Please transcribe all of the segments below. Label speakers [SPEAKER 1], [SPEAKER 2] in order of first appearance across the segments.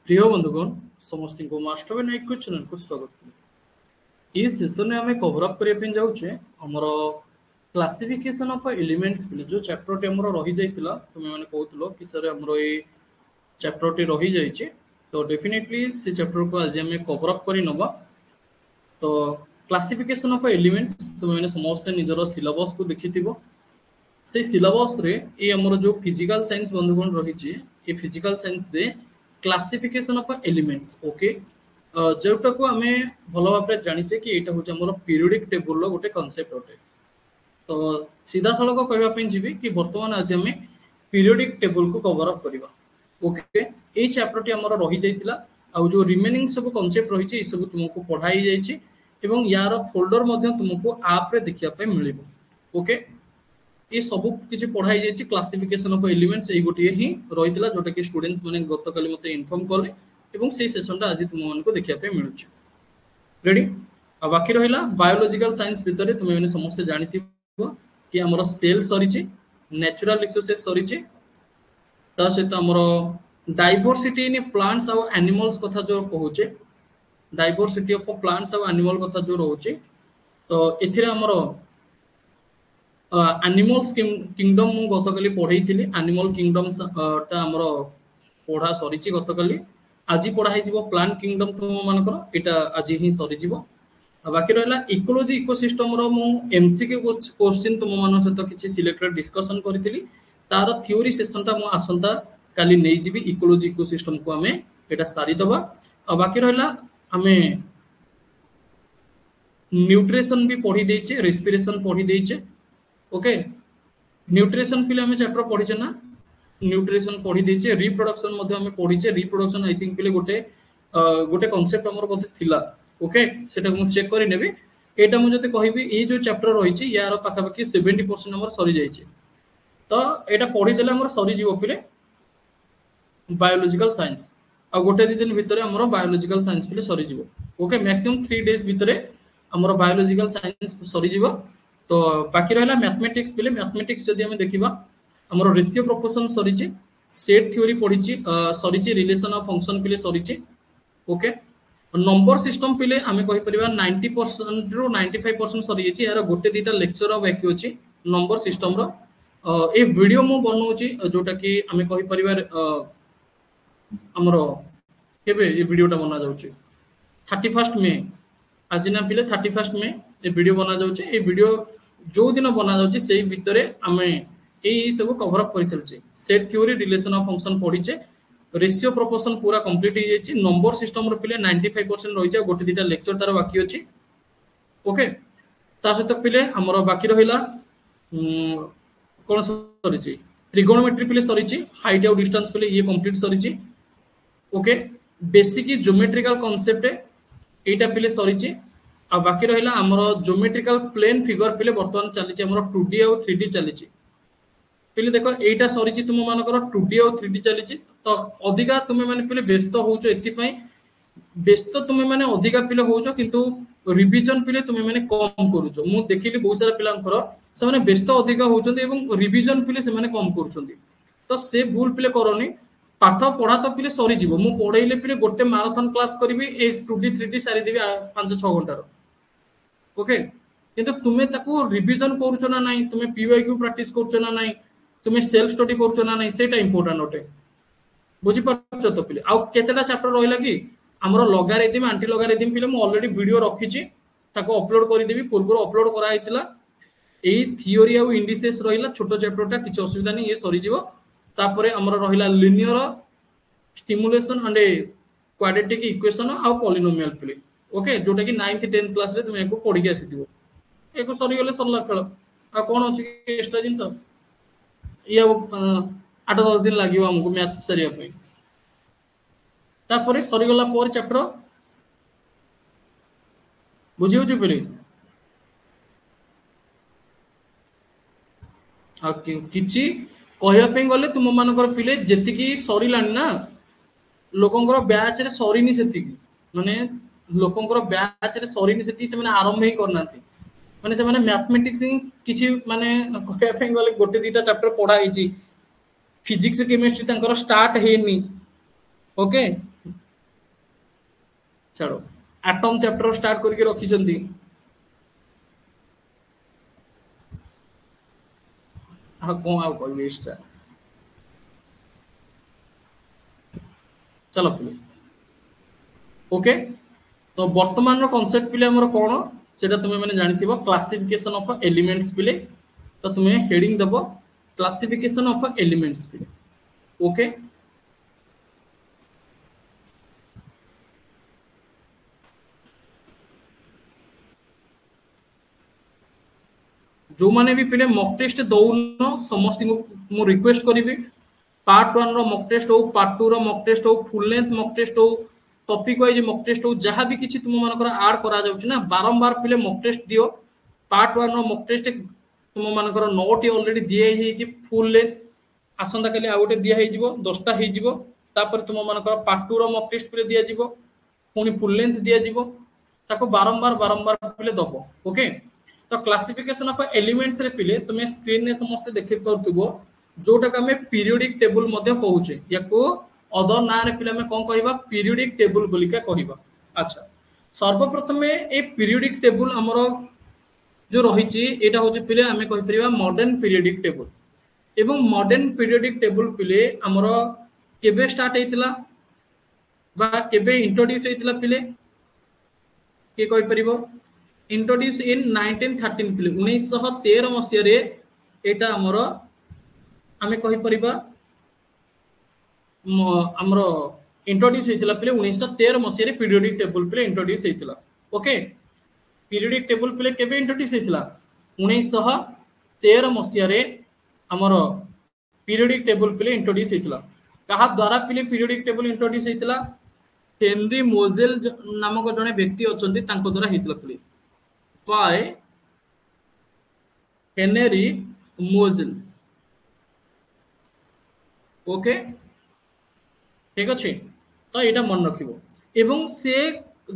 [SPEAKER 1] প্রিয় বন্ধুগণ, ସମସ୍ତଙ୍କୁ ମାଷ୍ଟର ନାୟକ ଚ୍ୟାନେଲକୁ ସ୍ୱାଗତ। এই সেশনে আমি কভর আপ করিয়া ପାଇଁ যাଉଛେ ଆମର କ୍ଲାସିଫିକେସନ ଅଫ ଏଲିମେଣ୍ଟସ ବୋଲି ଯୋଉ ଚାପ୍ଟରଟି ଆମର ରହି ଯାଇଥିଲା। ତୁମେ ମାନେ କହୁଥିଲ କି ସାର୍ ଆମର ଏଇ ଚାପ୍ଟରଟି ରହି ଯାଇଛି, ତ ଡେଫିନେଟଲି ସେ ଚାପ୍ଟରକୁ ଆଜି ଆମେ କଭର ଅପ କରି ନବା। ତ କ୍ଲାସିଫିକେସନ ଅଫ ଏଲିମେଣ୍ଟସ ତୁମେ ମାନେ ସମସ୍ତେ ନିଜର ସିଲାବସକୁ ଦେଖିଥିବ। সেই সিলাবসরে এই আমার যে ফিজিক্যাল সাইন্স বন্ধুগণ রয়েছে, এই ফিজিক্যাল সাইন্সরে ক্লাসিফিকেশন অফ এলিমেন্টস ওকে, যেটাকে আমি ভালো ভাবে জানিছে কি এটা হচ্ছে আমার পিরিয়ডিক টেবুল গোটে কনসেপ্ট অটে। তো সিধা সড়ক কহা যাবি কি বর্তমান আজ আমি পিরিয়ডিক টেবুল কু কভর অপ করিবা। ওকে, এই চ্যাপ্টরটি আমার রহি যাইতিলা, আর যে রিমেনিং সব কনসেপ্ট রয়েছে এই সব তোমাকে পড়াই যাইছি এবং ইয়ার ফোল্ডর মধ্যে তোমাকে আপরে দেখিয়া পাই মিলিব। ওকে, ये सब किसी पढ़ाई जाइए क्लासिफिकेशन ऑफ एलिमेंट्स ये गोटे ही रही है जोटा कि स्टूडेंट्स मैंने गत काली मते इन्फॉर्म कले और से सेशनटा आज तुम मानको देखा मिलूँ। रेडी, आ बाकी रहा बायोलॉजिकल साइंस भितर तुम मैंने समस्ते जानी कि आमर सेल सरी, नेचुरल रिसोर्सेस सरी, सहित आमर डाइवर्सिटी इन प्लांट्स और एनिमल्स कथा जो कहूचे, डाइवर्सिटी ऑफ प्लांट्स और एनिमल कथा जो रोचे, तो एथिरे आमर एनिमल्स किंगडम मु गतकाली पढ़ाई थी। एनिमल किंगडम टा हमर पढ़ा सरी गतकाली, आज पढ़ाई प्लांट किंगडम तुम मानकर एटा आज ही सरी। बाकी रहा इकोलॉजी इकोसिस्टम रो मु एमसीक्यू क्वेश्चन तुम मान सहित किसी सिलेक्टेड डिस्कशन करी, तार थ्योरी सेशनटा मु आसंता काली नहीं जीवी। इकोलॉजी इकोसिस्टम को आमे एटा सारी दबा। बाकी रहा आमे न्यूट्रिशन भी पढ़ी देचे, रेस्पिरेशन पढ़ी देचे। ओके, न्यूट्रिशन पिले हमें चैप्टर पढ़ीचे ना, न्यूट्रिशन पढ़ी देचे। रिप्रोडक्शन मध्य हमें पढ़ीचे, रिप्रोडक्शन आई थिंक पिले गोटे गोटे कांसेप्ट हमर बोधे थिला। ओके, सेटा मु चेक करि नेबी। एटा मु जते कहिबी ए जो चैप्टर रहिछि यार पाखापाखि 70% हमर सरी जाइछि, तो एटा पढ़ी देले हमर सरी जीवो पिले बायोलॉजिकल साइंस। आ गोटे दि दिन भितरे हमर बायोलॉजिकल साइंस पिले सरी जीवो। ओके, मैक्सिमम 3 डेज भितरे हमर बायोलॉजिकल साइंस सरी जीवो। तो बाकी रहा मैथमेटिक्स पिले, मैथमेटिक्स जदि हमें देखिबा हमर रेशियो प्रोपोर्शन सरीची, सेट थ्योरी पढ़ीची सरीची, रिलेशन ऑफ फंक्शन पिले सरीची। ओके, नंबर सिस्टम पिले हमें कहि परिबा 90% रो 95% सरी जेची। यार गोटे दीटा लेक्चर ऑफ बाकी अछि नंबर सिस्टम रो। ए वीडियो मु बनौची जोटा कि हमें कहि परिबा हमर केबे ए वीडियोटा बना जाउची 31 मे। आज ना पिले 31 मे ए वीडियो बना जाउची। ए वीडियो जो दिन बना जाउची सेही भितरे हमें एई सब कवर अप करि चलचे। Set theory, relation of function पढिचे, रेशियो प्रोपोर्शन पूरा कंप्लीट हो जाइए। नंबर सिस्टम रो पिले 95% रही है, गोटे दीटा लेक्चर तार बाकी अछि। ओके, ता सहित पिले हमर बाकी रहिला कोन सरीची ट्रिगोनोमेट्री पिले सरीची, हाइट और डिस्टेंस पिले ये कंप्लीट सरीची। ओके, बेसिक ज्योमेट्रिकल कांसेप्ट एटा पिले सरीची। आ बाकी रहिला हमर ज्योमेट्रिकल प्लेन फिगर पिले वर्तमान चलीची हमर 2D और 3D चलीची। पिले देखो एटा सरीची तुम मानकर 2D और 3D चलीची, तो अधिका तुम माने पिले व्यस्त होउचो। एति पई व्यस्त तुम माने अधिका पिले होउचो, किंतु रिवीजन पिले तुम माने कम करूचो। मु देखिली बहुत सारा पिलांकर से माने व्यस्त अधिका होउचंदी एवं रिवीजन पिले से माने कम करूचंदी। तो से भूल पिले करनी। पाठ पढ़ा तो पिले सरी जीवो, मु पढ़ाइले पिले गोटे मैराथन क्लास करबी ए 2D 3D सारी देबी 5-6 घंटार। ओके, किंतु तुमे ताको रिवीजन करूचो ना नाही, तुमे पीवाईक्यू प्रैक्टिस करूचो ना नाही, तुमे सेल्फ स्टडी करूचो ना नाही, सेटा इंपोर्टेंट अटे। बुझी पारछो तो पिले। आ केतेटा चैप्टर रहिला कि हमरो लॉगारिथम, एंटी लॉगारिथम पिले मु ऑलरेडी वीडियो रखिची, ताको अपलोड करि देबी। पूर्व अपलोड करा हितला। एई थ्योरी आ इंडिसेस रहिला छोटो चैप्टरटा, किछ असुविधा नहीं, ये सरी जीवो। तापरे हमरो रहिला linear stimulation and quadratic equation आ पॉलिनोमियल पिले। ओके, जोटा कि 9th 10th क्लास रे तुमे एको पढी के आसीथिबो। एको सरी गेले सरला खेल। आ कोन अछि एक्स्ट्रा जिंस या 8-10 दिन लागियो हमको मैथ सरिया पे। तापरे सरी गला पर चैप्टर बुझियो छु पिले। आ किछि कहया पे गले तुम मानकर पिले जेतिकी सरीलानी ना, लोकंकर बैच रे सरीनी सेतिकी, माने लोकंकर बैच रे सरीनी सेतिकी से माने आरंभ ही करनांती। माने से माने मैथमेटिक्स किछि माने कहया पे गले गोटे दीटा चैप्टर पढ़ा हिची, फिजिक्स केमिस्ट्री तांकर स्टार्ट हेनी। ओके, छाड़ो एटम चैप्टर स्टार्ट करके रखिछंती हाँ कौन आउ कहबे इष्टा चलो फिर ओके तो वर्तमान कॉन्सेप्ट पिले हमर कोन सेटा तुमे माने जानिथिबो क्लासिफिकेशन ऑफ एलिमेंट्स पिले तो तुमे हेडिंग दबो क्लासिफिकेशन ऑफ एलिमेंट्स पिले ओके जो माने भी फिले मॉक टेस्ट दउनो समस्त को मु रिक्वेस्ट करिवि पार्ट 1 रो मॉक टेस्ट हो पार्ट 2 रो मॉक टेस्ट हो फुल लेंथ मॉक टेस्ट हो टॉपिक वाइज मॉक टेस्ट हो जहां भी किछि तुम मानकर ऐड करा जाउछि ना बारंबार फिले मॉक टेस्ट दियो पार्ट 1 रो मॉक टेस्ट तुम मानकर 9 टी ऑलरेडी दिए ही छि फुल लेंथ आसंता काली आ गोटे दिया ही जिवो 10 टा ही जिवो तापर तुम मानकर पार्ट 2 रो मॉक टेस्ट फिले दिया जिवो पुनी फुल लेंथ दिया जिवो ताको बारंबार बारंबार फिले दबो ओके तो क्लासिफिकेशन ऑफ एलिमेंट्स रे पिले तुमे स्क्रीन ने समस्त देखि परतुबो जोटा का में पीरियोडिक टेबल मध्य कहूचे याको अदर ना रे फिले में कोन कहबा पीरियोडिक टेबल बोलिका कहबा अच्छा सर्वप्रथम ए पीरियोडिक टेबल हमरो जो रहिची एटा होचे पिले हमें कहि परिबा मॉडर्न पीरियोडिक टेबल एवं मॉडर्न पीरियोडिक टेबल पिले हमरो केबे स्टार्ट हेतिला बा केबे इंट्रोड्यूस हेतिला पिले के कहि परिबो इंट्रोड्यूस इन 1913 पिले 1913 मसिया रे एटा हमरो आमे कहि परिबा हमरो इंट्रोड्यूस हेतिला पिले 1913 मसिया रे पीरियोडिक टेबल पिले इंट्रोड्यूस हेतिला ओके पीरियोडिक टेबल पिले केबे इंट्रोड्यूस हेतिला 1913 मसिया रे हमरो पीरियोडिक टेबल पिले इंट्रोड्यूस हेतिला कहा द्वारा पिले पीरियोडिक टेबल इंट्रोड्यूस हेतिला हेनरी मोजेल नामक जने व्यक्ति अछंती तांको द्वारा हेतिला पिले बाय हेनरी मोजेल ओके ठीक अछि तो एटा मन रखिबो एवं से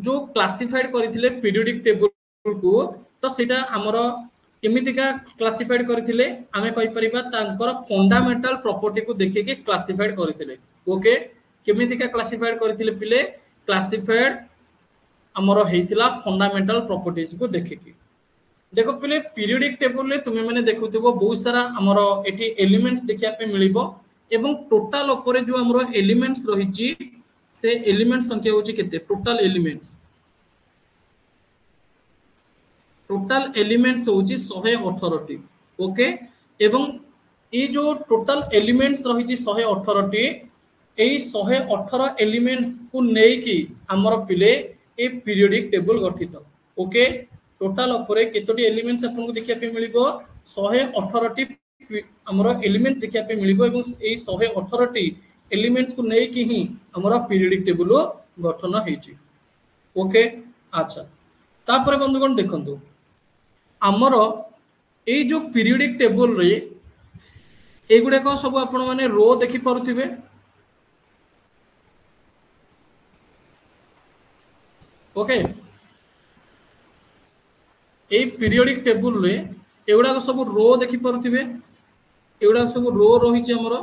[SPEAKER 1] जो क्लासिफाइड करथिले पीरियोडिक टेबल को तो सेटा हमरो केमितिका क्लासिफाइड करथिले आमे कहि परिबा तांकर फंडामेंटल प्रॉपर्टी को देखि के क्लासिफाइड करथिले ओके केमितिका क्लासिफाइड करथिले पिले क्लासिफाइड हमरो हेतिला फंडामेंटल प्रॉपर्टीज को देखि के देखो पिले पीरियोडिक टेबल ले तुमे माने देखुथिबो बहुत सारा हमरो एठी एलिमेंट्स देखिया पे मिलिबो एवं टोटल ऊपर जो हमरो एलिमेंट्स रहिची से एलिमेंट संख्या होची केते टोटल एलिमेंट्स होची 118 टी ओके एवं ए जो टोटल एलिमेंट्स रहिची 118 टी एई 118 एलिमेंट्स को नेई की हमरो पिले ए पीरियोडिक टेबल गठित ओके टोटल ऊपर केतोटी एलिमेंट्स आपन को देखिया पे मिलिबो 118 टी हमरो एलिमेंट्स देखिया पे मिलिबो एवं एई 118 टी एलिमेंट्स को नेई की ही हमरो पीरियोडिक टेबल गठन हेची ओके अच्छा तापर बंधुगण देखंतु हमरो एई जो पीरियोडिक टेबल रे एगुडे को सब आपण माने रो देखि परथिबे ओके एई पीरियोडिक टेबल रे एगुडा को सब रो देखि परथिबे एगुडा सब रो रहिछि हमरो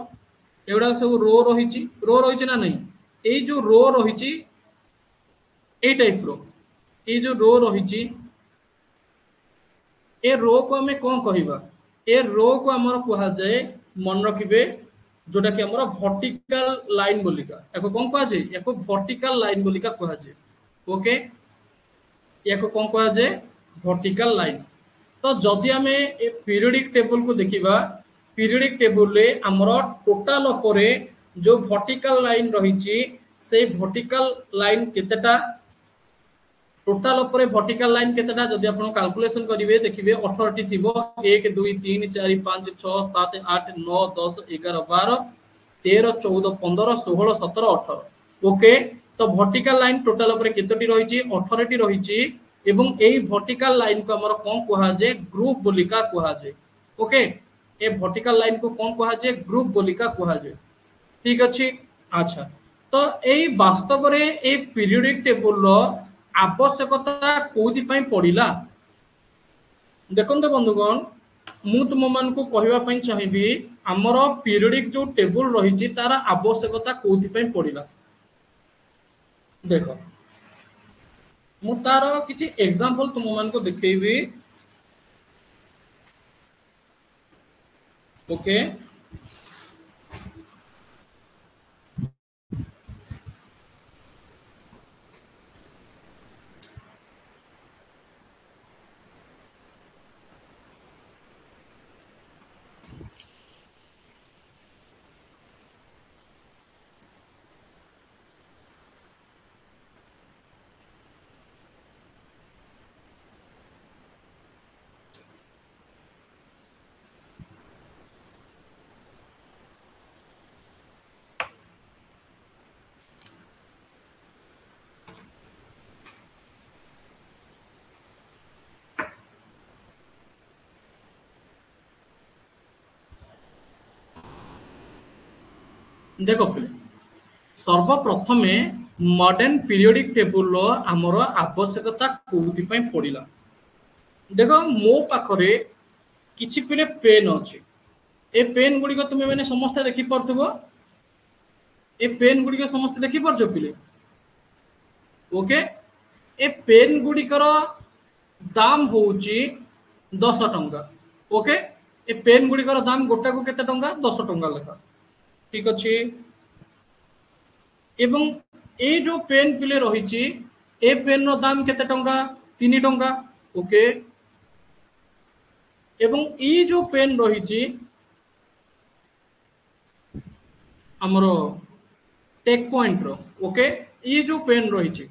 [SPEAKER 1] एगुडा सब रो रहिछि ना नहीं एई जो रो रहिछि ए टाइप रो ए जो रो रहिछि ए रो को हमें कोन कहिबा ए रो को हमर कहा जाय मन रखिबे जोटा कि हमर वर्टिकल लाइन बोलिका एको कोन कहा जाय एको वर्टिकल लाइन बोलिका कहा जाय ओके एको कोन कहा जाय वर्टिकल लाइन तो जदि हमें ए पीरियोडिक टेबल को देखिबा पीरियोडिक टेबल रे हमर टोटल ऊपर जो वर्टिकल लाइन रहिछि से वर्टिकल लाइन केतेटा टोटल ऊपर वर्टिकल लाइन केतेटा जदि आपण कैलकुलेशन करिवे देखिबे 18 टी थिबो 1 2 3 4 5 6 7 8 9 10 11 12 13 14 15 16 17 18 ओके तो वर्टिकल लाइन टोटल ऊपर केतोटी रहिछि 18 टी रहिछि एवं एई वर्टिकल लाइन को हमर कोन कहा जे ग्रुप बोलिका कहा जे ओके ए वर्टिकल लाइन को कोन कहा जे ग्रुप बोलिका कहा जे ठीक अछि अच्छा तो एई वास्तव रे ए पीरियोडिक टेबल रो आवश्यकता कोथि पई पड़िला देखंत बंधुगण मु तुम मान को कहबा पई चाहिबी हमर पीरियोडिक जो टेबल रहिछि तारा आवश्यकता कोथि पई पड़िला देखो मु तार किछि एग्जांपल तुम मान को दिखेबी। ओके देखो फिर सर्वप्रथमे मॉडर्न पीरियोडिक टेबुल रो हमर आवश्यकता कोथि पई पड़िला। देखो मो पाखरे किछि पिले पेन अछि। ए पेन गुडी को तुमे माने समस्त देखि परथबो। ए पेन गुडी को समस्त देखि परछो पिले। ओके ए पेन गुडी करो दाम होउची 10 टंका। ओके ए पेन गुडी करो दाम गोटा को केते टंका 10 टंका लेखा। ठीक अछि। एवं ए जो पेन पिले रहिची ए पेन रो दाम केते टंका 3 टंका। ओके एवं ई जो पेन रहिची हमरो टेक पॉइंट रो। ओके ई जो पेन रहिची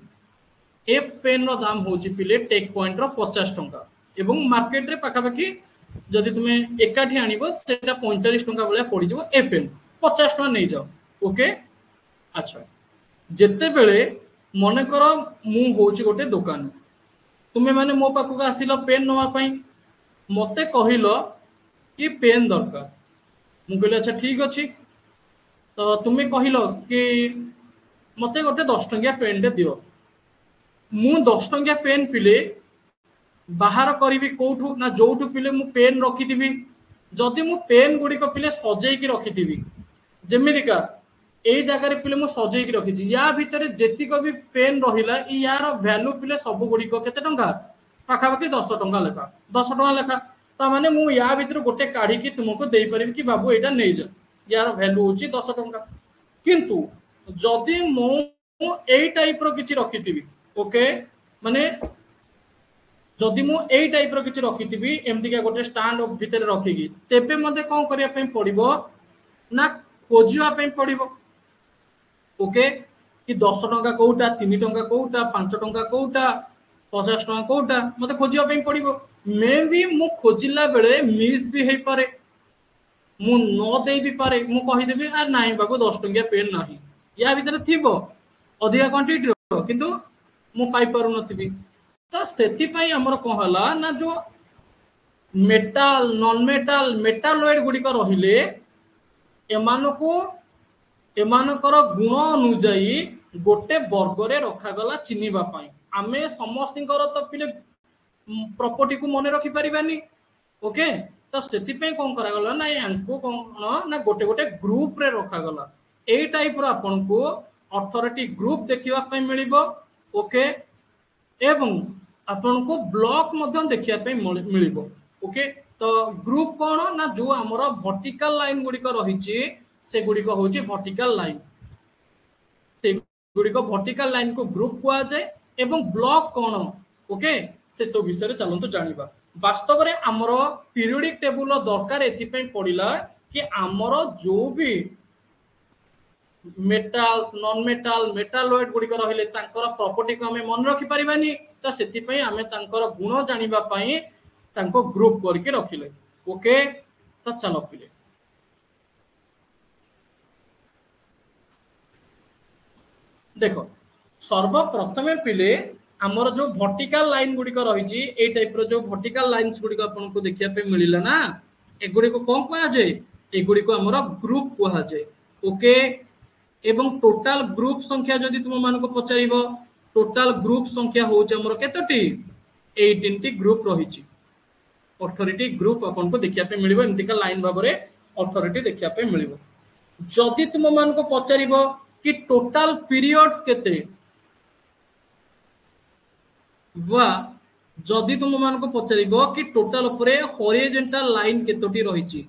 [SPEAKER 1] ए पेन रो दाम होची पिले टेक पॉइंट रो 50 टंका एवं मार्केट रे पाखापाखि जदि तुमे एकाठी आनिबो सेटा 45 टंका भलिया पड़ी जिवो। ए पेन 50 टंका नै जाओ। ओके अच्छा जेते बेले मने करो मु होची गोटे दुकान तुमे माने मो पाखु आसिलो पेन नवा पई मते कहिलो कि पेन दरकार मु कहले अच्छा ठीक अछि। तो तुमे कहिलो कि मते गोटे 10 टंकिया पेन दे दियो। मु 10 टंकिया पेन पिले बाहर करी कोठू ना जोठू पिले मु पेन रखिथिबी। जदि मु पेन गुडी को पिले सजेई की रखिथिबी जेमितिका एई जगह रे पिले मु सजेई की रखिछि या भितरे जेतिको भी पेन रहिला इ यार वैल्यू पिले सब गुडी को केते टंका पाखापाखि 10 टंका लेखा 10 टंका लेखा। ता माने मु या भितर गोटे काढी की तुमको देई परिबी कि बाबू एटा नै जा यार वैल्यू होची 10 टंका। किंतु जदि मु एई टाइप रो किछि रखिथिबी ओके माने जदि मु एई टाइप रो किछि रखिथिबी एमति का गोटे स्टैंड भितर रखिकी तेबे मते कोन करिया पई पड़िबो ना खोजिवा पई पड़िबो। ओके कि 10 टंका कोउटा 3 टंका कोउटा 5 टंका कोउटा 50 टंका कोउटा मते खोजिवा पई पड़िबो। मे भी मु खोजिला बेले मिस भी हेई पारे मु न देई भी पारे मु कहि देबी आ नाही बाबू 10 टंकिया पेन नाही या भितर थिबो अधिका क्वांटिटी रो किंतु मु पाई पारु नथिबी। तो सेति पई हमर कोन हला ना जो मेटाल नॉन मेटाल मेटालॉइड गुडी को रहिले एमानको एमानकर गुण अनुଯାयी गोटे वर्ग रे रखा गला चिन्हिबा पई। आमे समस्तिकर तो पिले प्रॉपर्टी को मने रखि परिबानी। ओके तो सेति पे कोन करा गला ना यांको कोन ना गोटे गोटे ग्रुप रे रखा गला एई टाइप रो आपन को अथॉरिटी ग्रुप देखिबा पई मिलिबो। ओके एवं आपन को ब्लॉक मध्यम देखिबा पई मिलिबो। ओके तो ग्रुप कोन ना जो हमर वर्टिकल लाइन गुडी को रहिची से गुडी को होची वर्टिकल लाइन से गुडी को वर्टिकल लाइन को ग्रुप कुआ जाय एवं ब्लॉक कोन ओके से सब विषय रे चलंतु जानिबा। वास्तव रे हमर पीरियोडिक टेबुल दरकार एथि पे पडिला कि हमर जो भी मेटाल्स नॉन मेटाल मेटालॉइड गुडी को रहिले तांकर प्रॉपर्टी को हमें मन रखि परिबानी। तो सेति पई हमें तांकर गुण जानिबा पई तांको ग्रुप करके रखिले। ओके तो चलो पिले देखो सर्वप्रथमे पिले हमर जो वर्टिकल लाइन गुडी को रहिची ए टाइप रो जो वर्टिकल लाइंस गुडी को आपन को देखिया पे मिलिला ना ए गुडी को कोन कुआ जाय ए गुडी को हमर ग्रुप कुआ जाय। ओके एवं टोटल ग्रुप संख्या जदि तुम मान को पचारिबो टोटल ग्रुप संख्या होचे हमर केतोटी 18 टी ग्रुप रहिची 18 टी ग्रुप आपन को देखिया पे मिलिबो। एमतिका लाइन भाबरे 18 टी देखिया पे मिलिबो। जदि तुम मान को पचारिबो कि टोटल पीरियड्स केते वा जदि तुम मान को पचारिबो कि टोटल उपरे हॉरिजॉन्टल लाइन केतोटी रहिछि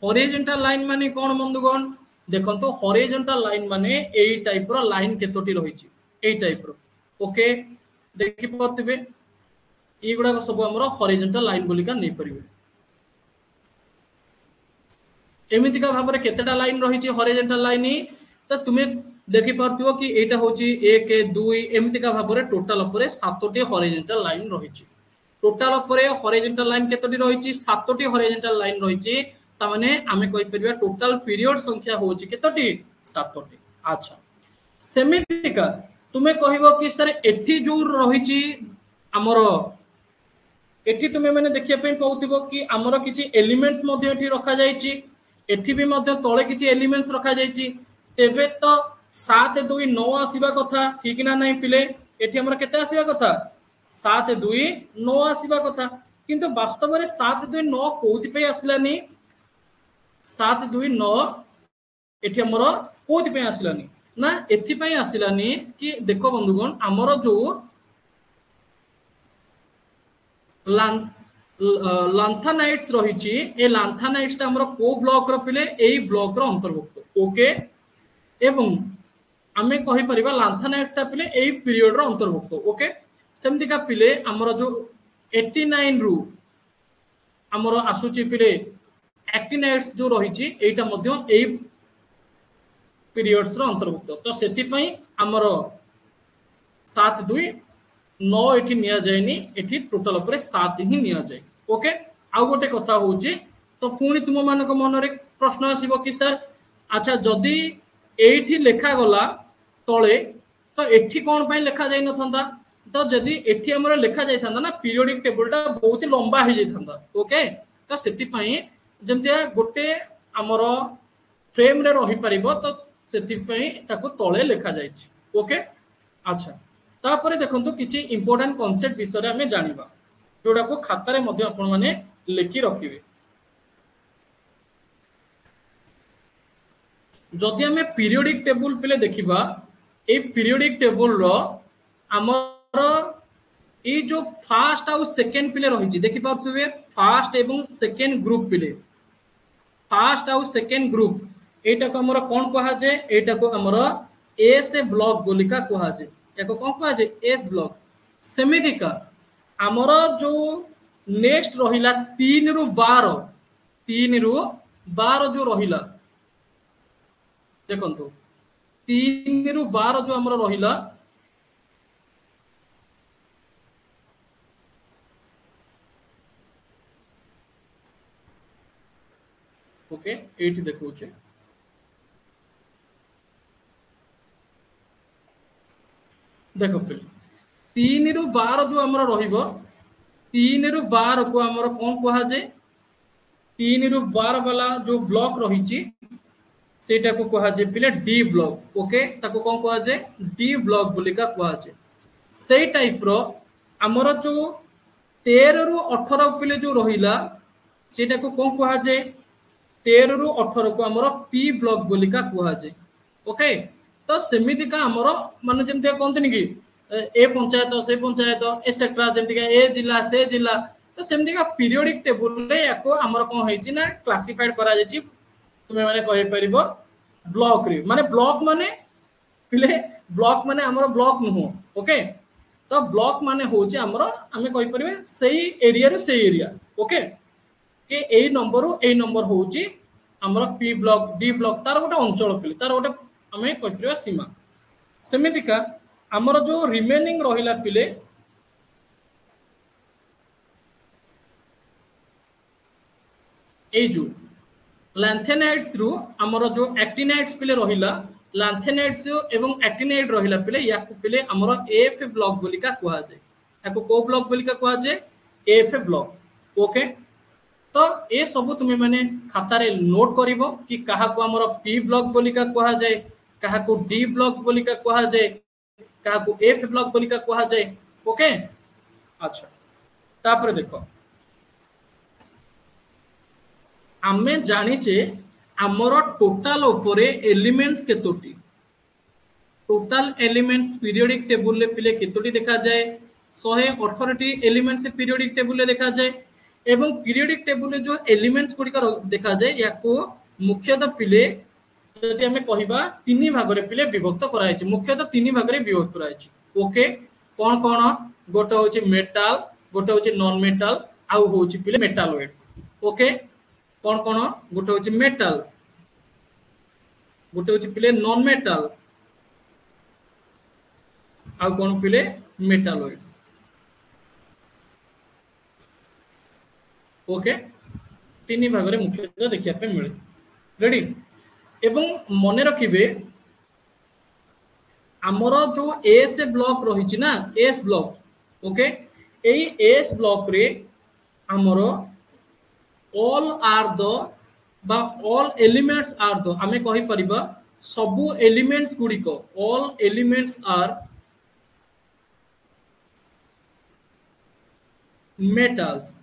[SPEAKER 1] हॉरिजॉन्टल लाइन माने कोन बंधुगण देखंतो हॉरिजॉन्टल लाइन माने एई टाइप रो लाइन केतोटी रहिछि एई टाइप रो ओके देखि परतिबे एगुडा सब हमरो हॉरिजॉन्टल लाइन बोलिका नै परिबे एमितिका भाबरे केतेटा लाइन रहिछि हॉरिजॉन्टल लाइन त तुमे देखि परतिबो कि एटा होछि 1 2 एमितिका भाबरे टोटल उपरे 7टी हॉरिजॉन्टल लाइन रहिछि टोटल उपरे हॉरिजॉन्टल लाइन केतोटी रहिछि 7टी हॉरिजॉन्टल लाइन रहिछि ता माने आमे कहि परिबा टोटल पीरियड संख्या होछि केतोटी 7टी अच्छा सेमितिका तुमे कहिबो कि सर एठी जो रहिछि हमरो एठी तुमे माने देखिया पे पाउतिबो कि हमरो किछि एलिमेंट्स मध्ये एठी रखा जायछि एठी भी मध्ये तळे किछि एलिमेंट्स रखा जायछि तेबे तो 7 2 9 आसीबा कथा ठीक ना नै पिले एठी हमरो केते आसीबा कथा 7 2 9 आसीबा कथा किंतु वास्तव में 7 2 9 कोथि पे आसिलानी 7 2 9 एठी हमरो कोथि पे आसिलानी ना एथि पे आसिलानी कि देखो बंधुगण हमरो जो लांथानाइट्स रहिछि ए लांथानाइट्स ता हमरो को ब्लॉक रो पिले एई ब्लॉक रो अंतर्भुक्त ओके एवं आमे कहि परिबा लांथानाइट ता पिले एई पीरियड रो अंतर्भुक्त ओके सेमति का पिले हमरो जो 89 रु हमरो आसुची पिले एक्टिनाइट्स जो रहिछि एटा मध्ये एई पीरियड्स रो अंतर्भुक्त तो सेति पई हमरो 7 2 9 एठी निया जायनी एठी टोटल ऊपर 7 ही निया जाय ओके आ गोटे कथा होची तो पुनी तुम मानको मन रे प्रश्न आसीबो कि सर अच्छा जदी एठी लेखा गला तळे तो एठी कोन पई लेखा जाय नथंदा तो जदी एठी हमर लेखा जाय थांदा ना पीरियोडिक टेबल टा बहुत लंबा हे जाय थांदा ओके तो सेति पई जेमतिया गोटे हमर फ्रेम रे रही परिबो तो सेति पई ताको तळे लेखा जायछि ओके अच्छा तापरे देखंतु किछि इंपोर्टेंट कांसेप्ट विषय रे हमें जानिबा जोडा को खाता रे मध्ये आपण माने लेखि रखिबे जदि हमें पीरियोडिक टेबल पिले देखिबा ए पीरियोडिक टेबल रो हमर ए जो फर्स्ट आउ सेकंड पिले रहिछि देखि पाउतबे फर्स्ट एवं सेकंड ग्रुप पिले फर्स्ट आउ सेकंड ग्रुप एटा को हमर कोन कहा जे एटा को हमर एस ब्लॉक बोलिका कहा जे एको कोन कहा जे एस ब्लॉक सेमिदिका हमर जो नेक्स्ट रहिला 3 रु 12 जो रहिला देखंतु 3 रु 12 जो हमर रहिला ओके एठी देखौ छै देखो फिर 3 रु 12 जो हमर रहिबो 3 रु 12 को हमर कोन कहा जे 3 रु 12 वाला जो ब्लॉक रहिछि सेटा को कहा जे पिले डी ब्लॉक ओके ताको कोन कहा जे डी ब्लॉक बोलिका कहा जे सेई टाइप रो हमर जो 13 रु 18 पिले जो रहिला सेटा को कोन कहा जे 13 रु 18 को हमर पी ब्लॉक बोलिका कहा जे ओके तो सेमिति का हमर माने जेमते कोनतनी की ए पंचायत से पंचायत एसेट्रा जेमति का ए जिला से जिला तो सेमति का पीरियोडिक टेबल रे याको हमर कोन होइछि ना क्लासिफाइड करा जायछि तुमे माने कहि परिबो ब्लॉक रे माने ब्लॉक माने पिले ब्लॉक माने हमर ब्लॉक नुहो ओके तो ब्लॉक माने होछि हमर हमें कहि परिबे सेही एरिया रे सेही एरिया ओके के ए नंबर होछि हमर पी ब्लॉक डी ब्लॉक तार गोटे अंचल पिले तार गोटे हमें कहि परिबा सीमा सेमिति का हमर जो रिमेनिंग रहिला पिले ए जो लैंथेनाइट्स रु हमर जो एक्टिनाइट्स पिले रहिला लैंथेनाइट्स एवं एक्टिनाइट रहिला पिले याकु पिले हमर एफ ब्लॉक बोलिका कहा जाय याकु को ब्लॉक बोलिका कहा जाय एफ ब्लॉक ओके तो ए सब तुमे माने खाता रे नोट करिवो कि काहा को हमर पी ब्लॉक बोलिका कहा जाय काहा को डी ब्लॉक बोलिका कहा जाय काहा को एफ ब्लॉक बोलिका कहा जाय ओके अच्छा तापर देखो आमे जानि जे हमर टोटल ऊपर एलिमेंट्स केतोटी टोटल एलिमेंट्स पीरियोडिक टेबल ले पिले केतोटी देखा जाय 118 टी एलिमेंट्स पीरियोडिक टेबुल देखा जाए एवं पीरियोडिक टेबुल जो एलिमेंट्स गुड़िक देखा जाए या मुख्यतः पिले जदि आमे कहिबा तीन भाग रे पिले विभक्त कराई छि मुख्यतः तीन भाग रे विभक्त कराई छि ओके कोन कोन गोटे होछि मेटल गोटे होछि नॉन मेटल आउ होछि पिले मेटालॉइड्स ओके कोन कोन गोटे होछि मेटल गोटे होछि पिले नॉन मेटल आउ कोन पिले मेटालॉइड्स ओके तीन भाग रे मुख्यतः देखिया पे मिले रेडी एवं मने रखिबे आमर जो एस ब्लॉक रही ना एस ब्लॉक ओके एई एस ब्लॉक रे आमर ऑल आर द बा ऑल एलिमेंट्स आर द आमे कहि परिबा सबु एलिमेंट्स गुडी को all elements are metals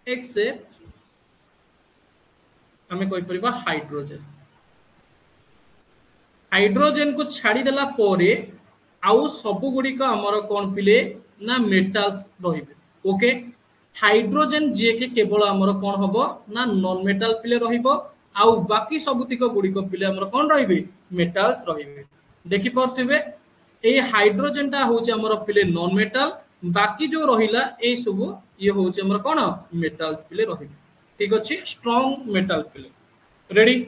[SPEAKER 1] except आमे कहि परिबा हाइड्रोजन हाइड्रोजन को छाड़ी देला पोरे आउ सब गुडी को हमर कोन पिले ना मेटल्स रहिबे ओके हाइड्रोजन जे के केवल हमर कोन हबो ना नॉन मेटल पिले रहिबो आउ बाकी सबुतिक गुडी को पिले हमर कोन रहिबे मेटल्स रहिबे देखि परथिबे ए हाइड्रोजन ता होचे हमर पिले नॉन मेटल बाकी जो रहिला ए सब ये होचे हमर कोन मेटल्स पिले रहिबे ठीक अछि स्ट्रांग मेटल पिले रेडी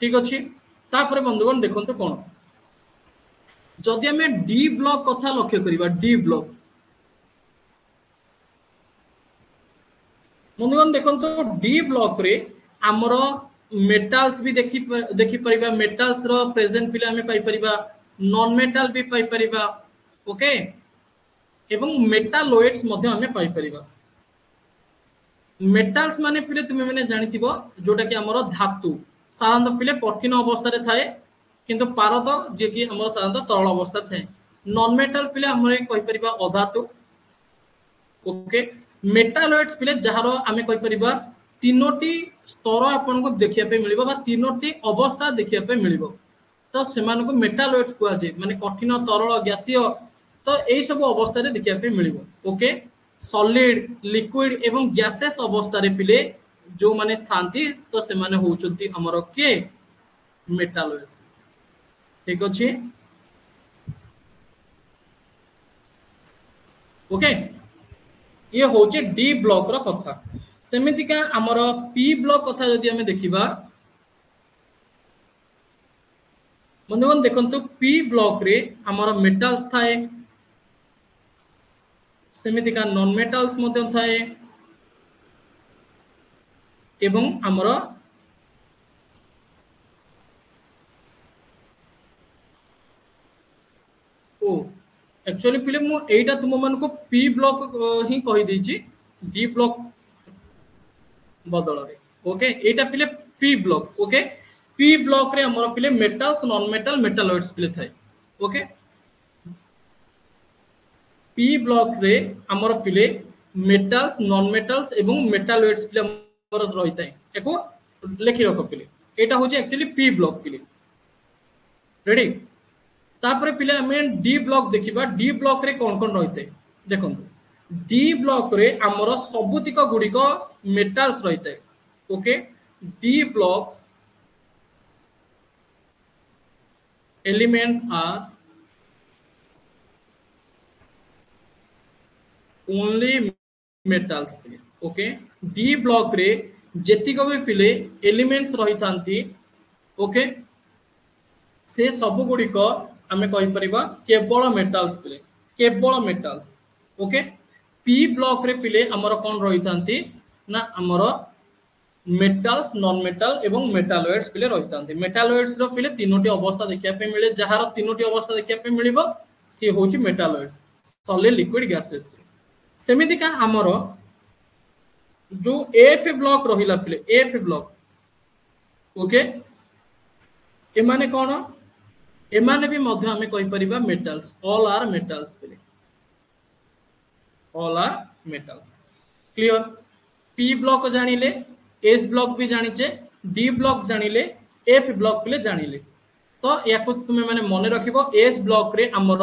[SPEAKER 1] ठीक अच्छी बंधुगण देखते कौन जदि आम डी ब्लॉक कथा लक्ष्य करिबा डी ब्लॉक बंधुगण देखो डी ब्लॉक रे आमर मेटाल्स भी देखि परिबा मेटाल्स रो प्रेजेंट पिले आमे पाई परिबा नॉन मेटल भी पाई परिबा ओके एवं मेटालॉइड्स मध्य आमे पाई परिबा मेटाल्स माने पिले तुमे माने जानिथिबो जोटा कि आमर धातु साधारणतः पिले कठिन अवस्था रे थाए किंतु पारद जे कि हमर साधारणतः तरल अवस्था थाए नॉन मेटल पिले हमरे कहि परिबा अधातु ओके मेटालॉइड्स पिले जहार आमे कहि परिबा तीनोटी स्तर आपन को देखिया पे मिलिबो बा तीनोटी अवस्था देखिया पे मिलिबो तो सेमान को मेटालॉइड्स कुआ जे माने कठिन तरल गैसीय तो एई सब अवस्था रे देखिया पे मिलिबो ओके सॉलिड लिक्विड एवं गैसेस अवस्था रे पिले जो माने थांती तो से माने होचंती हमर के मेटालॉइड्स ठीक अछि ओके ये होचे डी ब्लॉक रो कथा सेमिति का हमर पी ब्लॉक कथा जदि हमें देखिबा बंधुगण देखंतु पी ब्लॉक रे हमर मेटल्स थाए सेमिति का नॉन मेटल्स मते थाए एवं आमर ओ एक्चुअली पिले मु एटा तुम मन को पी ब्लॉक ही कहि देछि डी ब्लॉक बदल रे ओके एटा पिले P block okay P block रे हमर पिले मेटल्स नॉन मेटल मेटालॉइड्स पिले थाए ओके पी ब्लॉक रे हमर पिले मेटल्स नॉन मेटल्स एवं मेटालॉइड्स पिले रही है एको लेखि रख पिले एटा होचे एक्चुअली पी ब्लॉक पिले रेडी तापरे पिले हमें डी ब्लॉक देखिबा डी ब्लॉक रे कोन कोन रहिते देखंतु डी ब्लॉक रे हमर सबुतिक गुडी को मेटल्स रहिते okay D blocks elements are only metals पिले ओके डी ब्लॉक रे जेतिक भी पिले एलिमेंट्स रही थांती ओके से सब गुडी को आमे कहि परिबा केवल मेटल्स पिले केवल मेटल्स ओके पी ब्लॉक रे पिले हमर कोन रही थांती ना हमर मेटल्स नॉन मेटल एवं मेटालॉइड्स पिले रही थांती मेटालॉइड्स रो पिले तीनोटी अवस्था देखिया पे मिले जहार तीनोटी अवस्था देखिया पे मिलिबो से होची मेटालॉइड्स सॉलिड लिक्विड गैसेस सेमिति का हमर जो एफ ब्लॉक रहिला पिले एफ ब्लॉक ओके एमाने कोन एमाने भी मध्य हमें कहि परिबा मेटल्स ऑल आर मेटल्स पिले all are metals clear P block जानिले एस ब्लॉक भी जानिचे डी ब्लॉक जानिले एफ ब्लॉक पिले जानिले तो या तुम मैंने मन रखिबो एस ब्लॉक रे हमर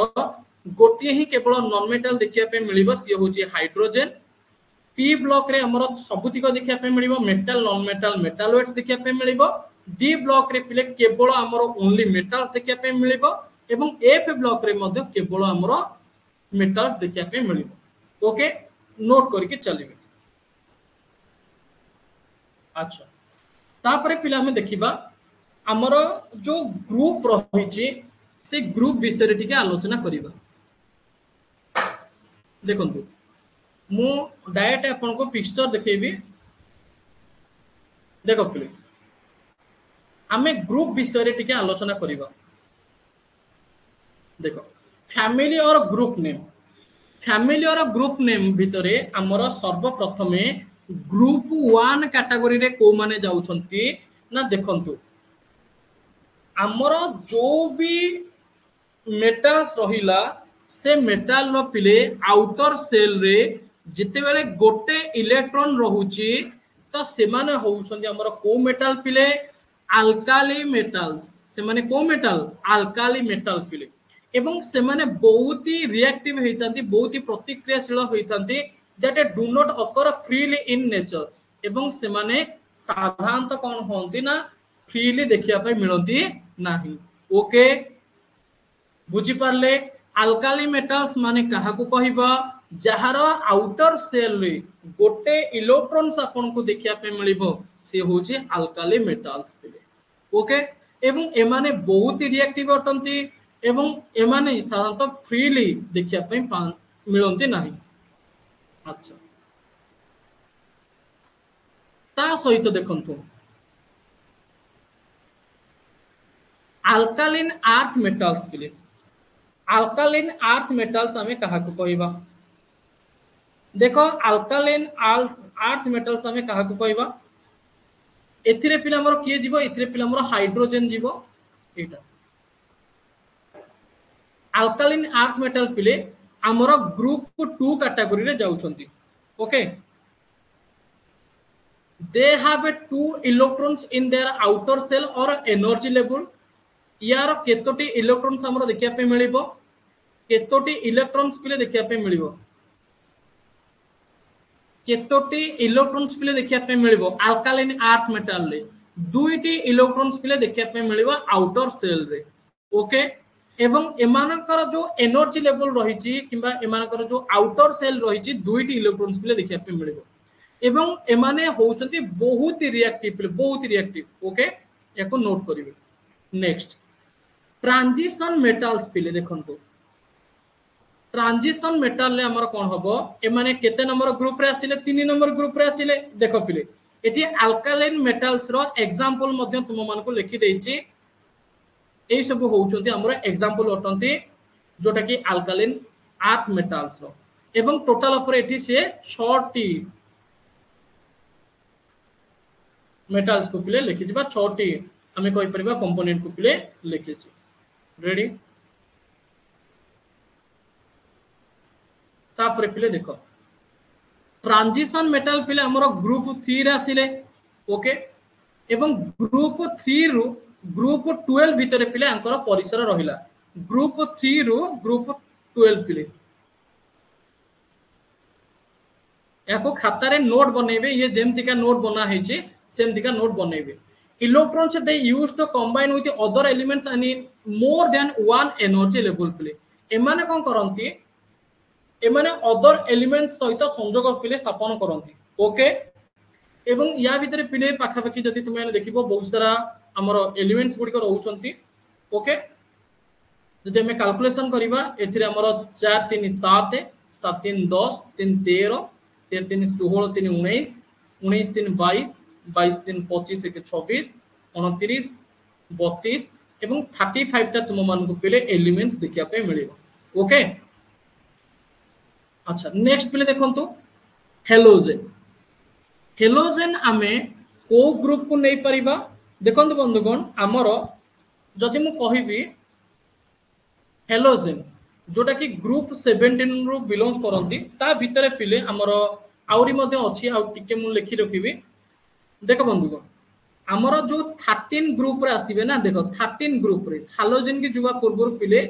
[SPEAKER 1] गोटे ही केवल नॉन मेटल देखिया पे मिलिबो सी होची हाइड्रोजन। पी ब्लॉक रे हमर सबुतिक देखिया पे मिलिबो मेटल नॉन मेटल मेटालोइड्स देखिया पे मिलिबो। डी ब्लॉक रे पिले केवल हमर ओनली मेटल्स देखिया पे मिलिबो एवं एफ ब्लॉक रे मध्ये केवल हमर मेटल्स देखिया पे मिलिबो। ओके नोट करके चलिबे। अच्छा तापरे पिले हमें देखिबा हमर जो ग्रुप रहिछि से ग्रुप विषय टिके आलोचना करिबा। देखंतु मु डायरेक्ट आपन को पिक्चर देखेबी। देखो पिले आमे ग्रुप विषय रे टिके आलोचना करिबा। देखो फैमिली और ग्रुप नेम, फैमिली और ग्रुप नेम भितरे हमर सर्वप्रथमे ग्रुप 1 कैटेगरी रे को माने जाउछंती ना देखंतु हमर जो भी मेटल्स रहिला से मेटाल रो पिले आउटर सेल रे जिते बेले गोटे इलेक्ट्रॉन रहुची तो से माने होउछंती हमर को मेटल पिले अल्काली मेटल्स। से माने को मेटल अल्काली मेटल पिले एवं से माने बहुत ही रिएक्टिव होइतांती बहुत ही प्रतिक्रियाशील होइतांती that do not occur freely in nature एवं से माने साधारणतः कोन होंती ना फ्रीली देखिया पे मिलंती नाही। ओके बुझी पारले अल्काली मेटल्स माने कहा को कहिबा जहार आउटर सेल रे गोटे इलेक्ट्रॉन्स आपन को देखिया पे मिलिबो से होची अल्काली मेटल्स पिले। ओके एवं एमाने बहुत ही रिएक्टिव अटंती एवं एमाने साधारणतः फ्रीली देखिया पे मिलंती नाही। अच्छा ता सहित देखंतु अल्कालिन अर्थ मेटल्स पिले अल्कालिन अर्थ मेटल्स हमें कहा को कहिबा। देखो अल्कालिन अर्थ मेटल्स हमें कहा को कहिबा एथिरे पिले हमर किए जीवो एथिरे पिले हमर हाइड्रोजन जीवो। एटा अल्कालिन अर्थ मेटल पिले हमर ग्रुप 2 कैटेगरी रे जाउछंती। Okay they have a 2 electrons in their outer cell or energy level। यार केतोटी इलेक्ट्रॉन्स हमर देखिया पे मिलिबो केतोटी इलेक्ट्रॉन्स पिले देखिया पे मिलिबो केतोटी इलेक्ट्रॉन्स पिले देखिया पे मिलिबो अल्कालाइन अर्थ मेटल रे दुईटी इलेक्ट्रॉन्स पिले देखिया पे मिलिबो आउटर सेल रे। ओके एवं एमानकर जो एनर्जी लेवल रहिछि किबा एमानकर जो आउटर सेल रहिछि दुईटी इलेक्ट्रॉन्स पिले देखिया पे मिलिबो एवं एमाने होउछंती बहुत ही रिएक्टिव। ओके याको नोट करिवे। नेक्स्ट ट्रांजिशन मेटल्स पिले देखंतु ट्रांजिशन मेटल ले हमर कोन हबो एमाने केते नंबर ग्रुप रे आसिले 3 नंबर ग्रुप रे आसिले। देखो पिले एठी अल्कालाइन मेटल्स रो एग्जांपल मध्ये तुम मान को लिखि देछि एई सब होउछंती हमर एग्जांपल अटंती जोटा कि अल्कालाइन अर्थ मेटल्स रो एवं टोटल ऑफ एठी से 6टी मेटल्स को पिले लिखि जिबा 6टी हमें कहि परिबा कंपोनेंट को पिले लिखि छि। रेडी तापरे पिले देखो ट्रांजिशन मेटल पिले हमर ग्रुप 3 रे आसिले। ओके एवं ग्रुप 3 रु ग्रुप 12 भितरे पिले अंकर परिसर रहिला ग्रुप 3 रु ग्रुप 12 पिले याको खाता रे नोट बनेबे ये जेमति का नोट बना है जे सेमति का नोट बनेबे। Electrons they used to combine with the other elements and in more than one energy level पिले एमाने कोन करंती एमाने अदर एलिमेंट्स सहित संयोग पिले स्थापन करंती। ओके एवं या भितरे पिले पाखा पाखी जदि तुम माने देखिबो बहुत सारा हमर एलिमेंट्स गुडी को रहउचंती। ओके जदि हम कैलकुलेशन करिबा एथिरे हमर 4 3 7 7 3 10 3 13 13 3 16 3 19 19 3 22 22 3 25 1 26 29 32 एवं 35 टा तुम मान को पिले एलिमेंट्स देखिया पे मिलिबो। ओके अच्छा नेक्स्ट पिले देखंतु हेलोजन। हेलोजन आमे को ग्रुप को नै परिबा देखंतु बंधुगण हमर जदि मु कहिबी हेलोजन जोटा कि ग्रुप 17 रु बिलोंग्स करंती ता भितरे पिले हमर आउरी मध्ये अछि आ टिके मु लिखि रखिबी। देखो बंधुगण आमर जो 13 ग्रुप रे आसीबे ना देखो 13 ग्रुप रे हालोजेन की जुवा पूर्व पिले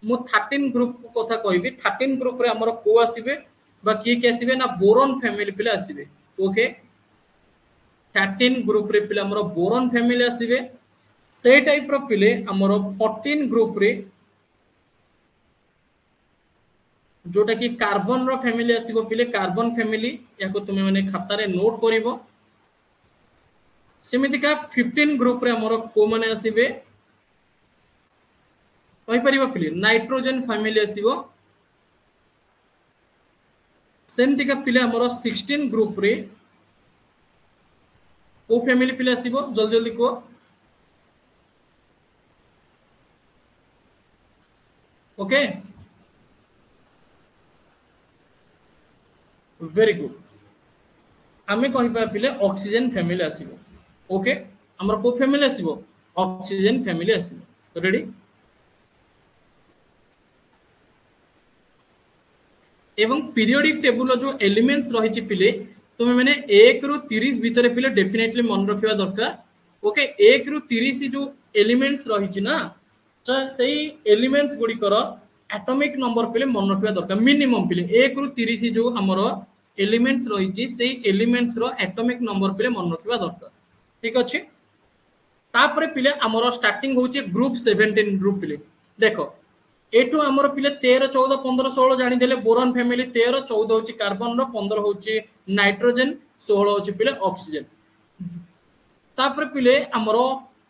[SPEAKER 1] मु 13 ग्रुप को कथा कहबी 13 ग्रुप रे हमर को आसीबे बा किए आसीबे ना बोरॉन फैमिली पिले आसीबे ओके 13 ग्रुप रे पिले हमर बोरॉन फैमिली आसीबे से टाइप रो पिले हमर 14 ग्रुप रे जोटा कि कार्बन रो फैमिली आसीबो पिले कार्बन फैमिली याको तुमे माने खाता रे नोट करिवो सेमिति का 15 ग्रुप रे हमर को माने आसीबे कहि परिबा पिले नाइट्रोजन फैमिली आसीबो सेमति का पिले हमर 16 ग्रुप रे को फैमिली पिले आसीबो जल्दी जल्दी को ओके वेरी गुड आमे कहि पा पिले ऑक्सीजन फैमिली आसीबो ओके हमर को फैमिली आसीबो ऑक्सीजन फैमिली आसीबो रेडी एवं पीरियोडिक टेबुल जो एलिमेंट्स रही पिले तुम मैंने 1 रु 30 भितर पिले डेफिनेटली मन रखिबा दरकार ओके 1 रु 30 जो एलिमेंट्स रही ना तो सही एलिमेंट्स गुडी कर एटॉमिक नंबर पिले मन रखिबा दरकार मिनिमम पिले 1 रु 30 जो हमर एलिमेंट्स रही से एलिमेंट्स रो एटॉमिक नंबर पिले मन रखिबा दरकार ठीक अछि तापरे पिले हमर स्टार्टिंग होची ग्रुप 17 ग्रुप पिले देखो एटू हमर पिले 13 14 15 16 जानि देले बोरॉन फैमिली 13 14 होची कार्बन रो 15 होची नाइट्रोजन 16 होची पिले ऑक्सीजन तापर पिले हमर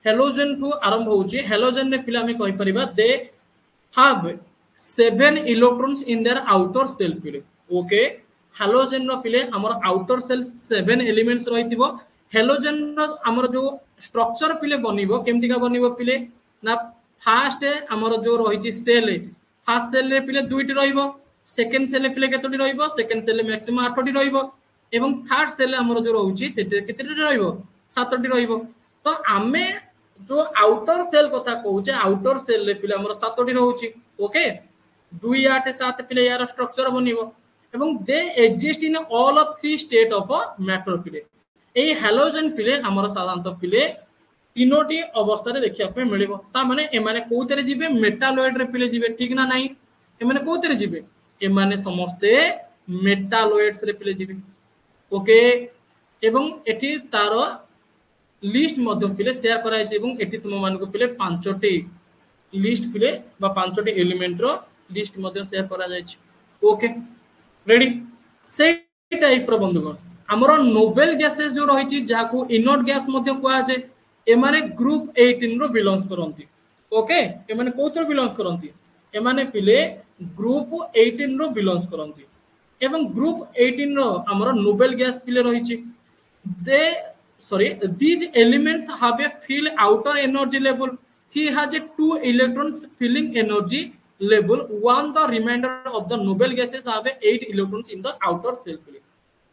[SPEAKER 1] हेलोजन टू आरंभ होची हेलोजन ने पिले हमें कहि परिबा they have 7 electrons in their outer shell पिले ओके हेलोजन रो पिले हमर आउटर सेल 7 एलिमेंट्स रहितिबो हेलोजन रो हमर जो स्ट्रक्चर पिले बनिबो केमति का बनिबो पिले ना फास्ट हमर जो रही सेल फास्ट सेल रे पिले दुईटी रहिबो सेकंड सेल पिले केतोटी रहिबो सेकंड सेल मैक्सिमम 8टी रहिबो एवं थर्ड सेल हमर जो रहउची सेते केतेटी रहिबो 7टी रहिबो तो आमे जो आउटर सेल कथा कहउचे आउटर सेल रे पिले हमर 7टी रहउची ओके 2 8 7 पिले यार स्ट्रक्चर बनिबो एवं they exist in all of 3 state of matter पिले ए हैलोजन पिले हमर साधारणतः पिले तीनोटी अवस्था रे देखिया पे मिलिबो ता माने ए माने कोउतरे जिबे मेटालॉइड रे पिले जिबे ठीक ना नाही ए माने कोउतरे जिबे ए माने समस्ते मेटालॉइड्स रे पिले जिबे ओके एवं एठी तारो लिस्ट मध्य पिले शेयर कराय छै एवं एठी तुम मान को पिले पांचटी लिस्ट पिले बा पांचटी एलिमेंट रो लिस्ट मध्य शेयर करा जाय छै ओके रेडी से टाइप रो बंधुगण हमरो नोबेल गैसेस जो रही छी जाको इनर्ट गैस मध्य कोआ जे एमाने ग्रुप 18 रो बिलोंग्स करंती ओके एमाने कोथरो बिलोंग्स करंती एमाने पिले ग्रुप 18 रो बिलोंग्स करंती एवं ग्रुप 18 रो हमरो नोबेल गैस पिले रही छी they sorry these elements have a filled outer energy level he has a 2 electrons filling energy level one the remainder of the noble gases have a 8 electrons in the outer shell पिले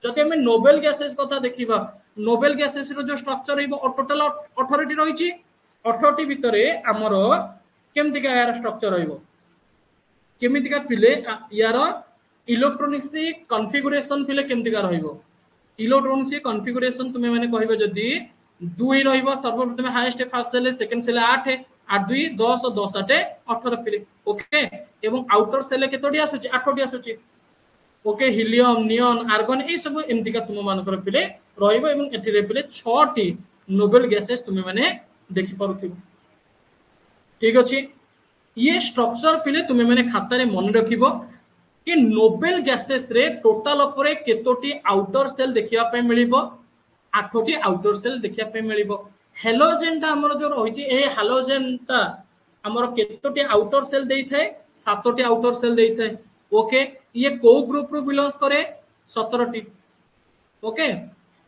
[SPEAKER 1] जति हमें noble gases कथा देखिबा noble gases रो जो structure हिबो total 18 T रहिछि 18 T भितरे हमरो केमति का यार स्ट्रक्चर रहिबो केमिति का पिले यार इलेक्ट्रॉनिक्स कॉन्फ़िगरेशन पिले केमति का रहिबो इलेक्ट्रॉनिक्स कॉन्फ़िगरेशन तुमे माने कहिबो जदी 2 रहिबो सर्वप्रथम highest first shell second shell 8 8 2 10 10 8 18 पिले ओके एवं आउटर सेल केतोडी आसुची 8 टी आसुची ओके हिलियम नियन आर्गन ए सब एमति का तुम मानकर पिले रहिबो एवं एठी रे पिले 6 टी नोबेल गैसेस तुमे माने देखि पारुथिबो ठीक अछि ये स्ट्रक्चर पिले तुमे माने खाता रे मन रखिबो कि नोबेल गैसेस रे टोटल ऑफरे केतोटी आउटर सेल देखिया पे मिलिबो 8 टी आउटर सेल देखिया पे मिलिबो हेलोजन ता हमर जो रहिछि ए हेलोजन ता हमर केतोटी आउटर सेल देई थाए 7 टी आउटर सेल देई थाए ओके ये को ग्रुप रो बिलोंग्स करे 17 टी ओके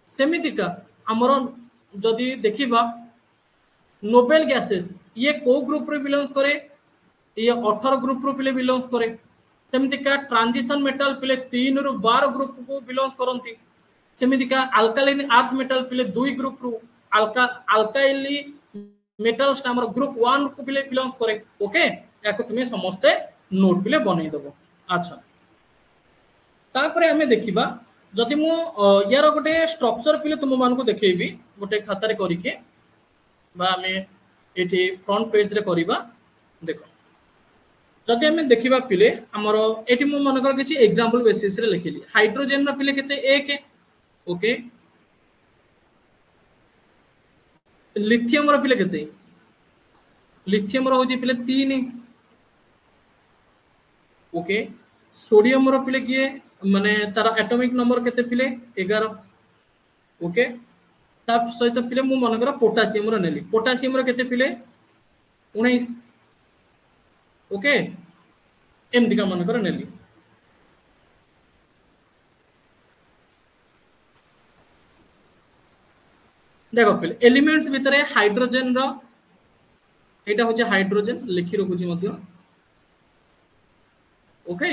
[SPEAKER 1] सेमिति का हमर जदी देखिबा नोबेल गैसेस ये को ग्रुप रो बिलोंग्स करे ये 18 ग्रुप रो पिले बिलोंग्स करे सेमिति का ट्रांजिशन मेटल पिले 3 रु 12 ग्रुप को बिलोंग्स करंती सेमिति का अल्कालाइन अर्थ मेटल पिले 2 ग्रुप रो अल्काइली मेटल्स हमर ग्रुप 1 को पिले बिलोंग्स करे ओके याको तुमे समस्त नोट पिले बनै दबो अच्छा तापरे हमें देखिबा जदि मु यार गोटे स्ट्रक्चर पिले तुम मान को देखेबी गोटे खाता रे करिके बा आमे एठी फ्रंट पेज रे करिबा देखो जदि आमे देखिबा पिले हमर एठी मु मन कर किछि एग्जांपल बेसिस रे लिखिली हाइड्रोजन रा पिले केते 1 ओके लिथियम रा पिले केते लिथियम रा होची पिले 3 ओके सोडियम रो पिले किए माने तार एटॉमिक नंबर केते पिले 11 ओके ता सहित पिले मु मन कर पोटेशियम रो नेली पोटेशियम रो केते पिले 19 ओके एमदी का मन कर नेली देखो पिले एलिमेंट्स भितरे हाइड्रोजन रो एटा होचे हाइड्रोजन लिखि रखुची मध्य ओके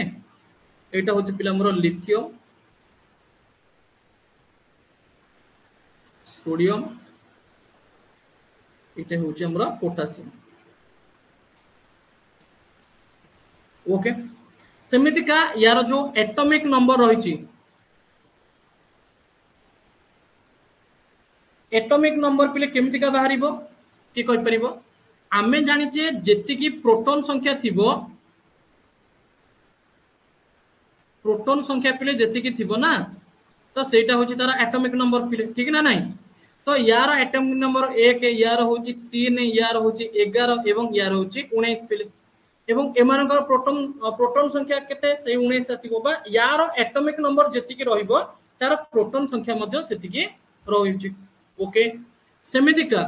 [SPEAKER 1] एटा होचे पिला हमरो लिथियम सोडियम एटा होचे हमरो पोटेशियम ओके सेमिति का यार जो एटॉमिक नंबर रहिची एटॉमिक नंबर पिले केमिति का बाहरिबो की कहि परिबो आमे जानि जे जेति की प्रोटॉन संख्या थिबो प्रोटॉन संख्या पिले जेति की थिबो ना तो सेटा होची तारा एटॉमिक नंबर पिले ठीक ना नहीं तो यार एटॉमिक नंबर 1 यार होची 3 यार होची 11 एवं यार होची 19 पिले एवं एमानकर प्रोटॉन प्रोटॉन संख्या केते से 19 आसीबो बा यार एटॉमिक नंबर जेति की रहइबो तार प्रोटॉन संख्या मध्ये सेति की रहिची ओके सेमितिका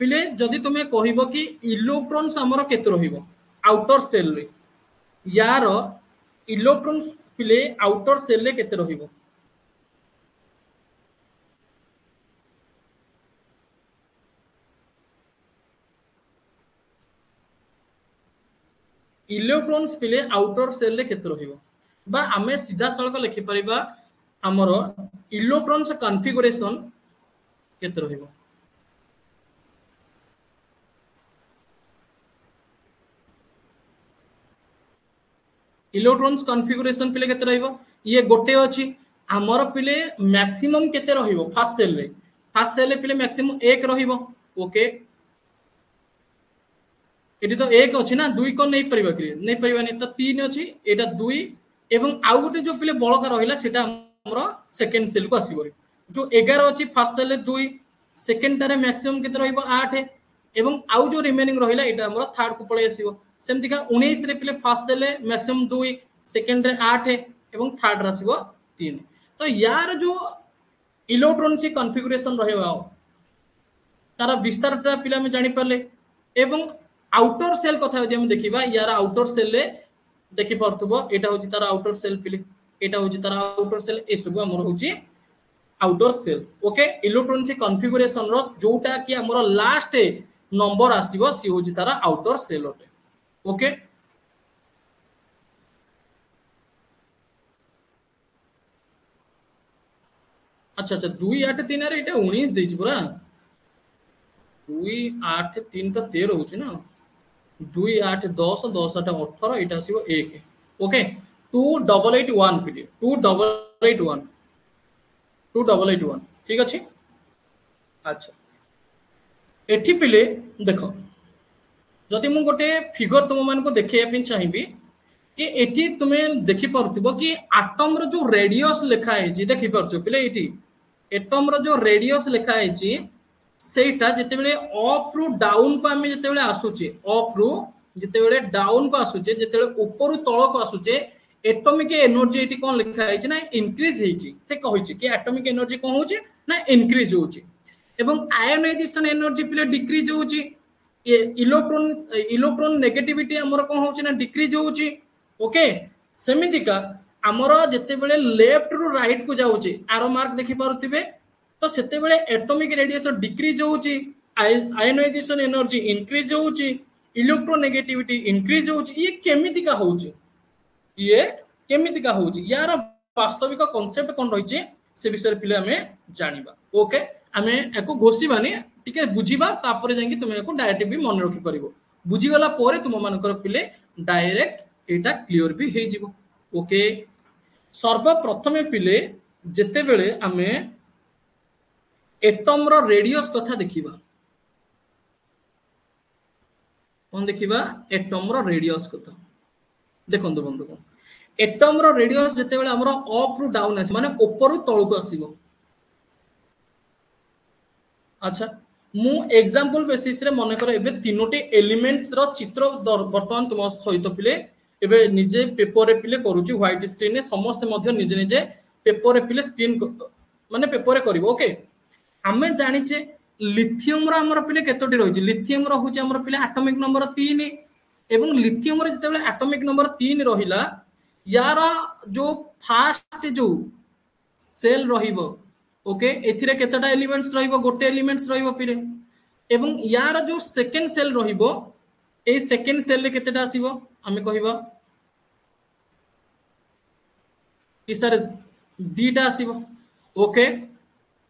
[SPEAKER 1] पिले जदि तुमे कहिबो कि इलेक्ट्रॉन्स हमर केते रहिबो आउटर सेल रे यार इलेक्ट्रॉन्स पिले आउटर सेल रे केते रहिबो इलेक्ट्रॉन्स पिले आउटर सेल रे केते रहिबो बा आमे सीधा सळक लिखि परिबा हमर इलेक्ट्रॉन्स कॉन्फ़िगरेशन केते रहिबो इलेक्ट्रॉन्स कॉन्फ़िगरेशन पिले केते रहिबो ये गोटे अछि हमर पिले मैक्सिमम केते रहिबो फर्स्ट सेल रे पिले मैक्सिमम 1 रहिबो ओके एटी तो 1 अछि ना 2 को नै परिबा कि नै परिबानी तो 3 अछि एटा 2 एवं आउ गोटे जो पिले बळका रहिला सेटा हमर सेकंड सेल को आसीबो जो 11 अछि फर्स्ट सेल रे 2 सेकंड टारे मैक्सिमम केते रहिबो 8 एवं आउ जो रिमेनिंग रहिला एटा हमर थर्ड को पळे आसीबो सेमति का 19 रे पिले फर्स्ट सेल रे मैक्सिमम 2 सेकंड रे 8 एवं थर्ड रे आसीबो 3 तो यार जो इलेक्ट्रॉन सी कॉन्फ़िगरेशन रहबा तार विस्तारटा पिला में जानि परले एवं आउटर सेल कथा यदि हम देखिबा यार आउटर सेल रे देखि परथबो एटा होची तार आउटर सेल पिले एटा होची तार आउटर सेल ए सब हमर होची आउटर सेल ओके इलेक्ट्रॉन सी कॉन्फ़िगरेशन रो जोटा कि हमर लास्ट नंबर आसीबो सी होची तार आउटर सेल ओटे ओके अच्छा अच्छा 2 8 3 रे एटा 19 देछि पूरा 2 8 3 तो 13 होची ना 2 8 10 10 8 18 एटा आसीबो 1 ओके 2881 पिले 2881 2881 ठीक अछि अच्छा एठी पिले देखो जदि मु गोटे फिगर तुम मान को देखिया पिन चाहिबी कि एठी तुमे देखि परथिबो कि एटम रो जो रेडियस लिखा है जी देखि परछो पिले एठी एटम रो जो रेडियस लिखा है जी सेटा जते बेले अप रु डाउन को आमे जते बेले आसुचे अप रु जते बेले डाउन को आसुचे जते बेले ऊपर तळ को आसुचे एटॉमिक एनर्जी एठी कोन लिखा है ना इंक्रीज हेची से कहिछि कि एटॉमिक एनर्जी कोन होची ना इंक्रीज होची एवं आयोनाइजेशन एनर्जी पिले डिक्रीज होची इलेक्ट्रॉन नेगेटिविटी हमर कोन होची ना डिक्रीज होची ओके सेमितिका हमर जते बेले लेफ्ट रु राइट को जाउची आरो मार्क देखि पारुतिबे तो सेते बेले एटॉमिक रेडिएशन डिक्रीज होची आयोनाइजेशन एनर्जी इंक्रीज होची इलेक्ट्रोनेगेटिविटी इंक्रीज होची ये केमिति का होची ये केमिति का होची यार वास्तविक कांसेप्ट कोन रहिचे से विषय पिले हमें जानिबा ओके हमें एको घोषिबानी टिके बुझिबा तापरे जांगी तुम एको डायरेक्ट भी मन रखि परिबो बुझि गला परे तुम मानकर पिले डायरेक्ट एटा क्लियर भी हे जिवो ओके सर्वप्रथमे पिले ଯେତେବେଳେ ଆମେ एटम रो रेडियस कथा देखिबा कौन देखिबा एटम रो रेडियस कथा देखंतु बंधु को एटम रो रेडियस जेतेबेले हमरो अप रु डाउन आसी माने ऊपर रु तळको आसीबो अच्छा मु एग्जांपल बेसिस रे मने कर एबे तीनोटी एलिमेंट्स रो चित्र वर्तमान तुम सहित पिले एबे निजे पेपर रे पिले करूची व्हाइट स्क्रीन रे समस्त मध्य निजे निजे पेपर रे पिले स्क्रीन माने पेपर रे करिवो ओके आमे जानिचे लिथियम रो हमर पिले केतोटी रहिछि लिथियम रो होछि हमर पिले एटॉमिक नंबर 3 एवं लिथियम रे जेतेबेले एटॉमिक नंबर 3 रहिला यार जो फास्ट जो सेल रहिबो ओके एथिरे केतटा एलिमेंट्स रहिबो गोटे एलिमेंट्स रहिबो फिरे एवं यार जो सेकंड सेल रहिबो ए सेकंड सेल रे केतटा आसीबो आमे कहिबा कि सर दीटा आसीबो ओके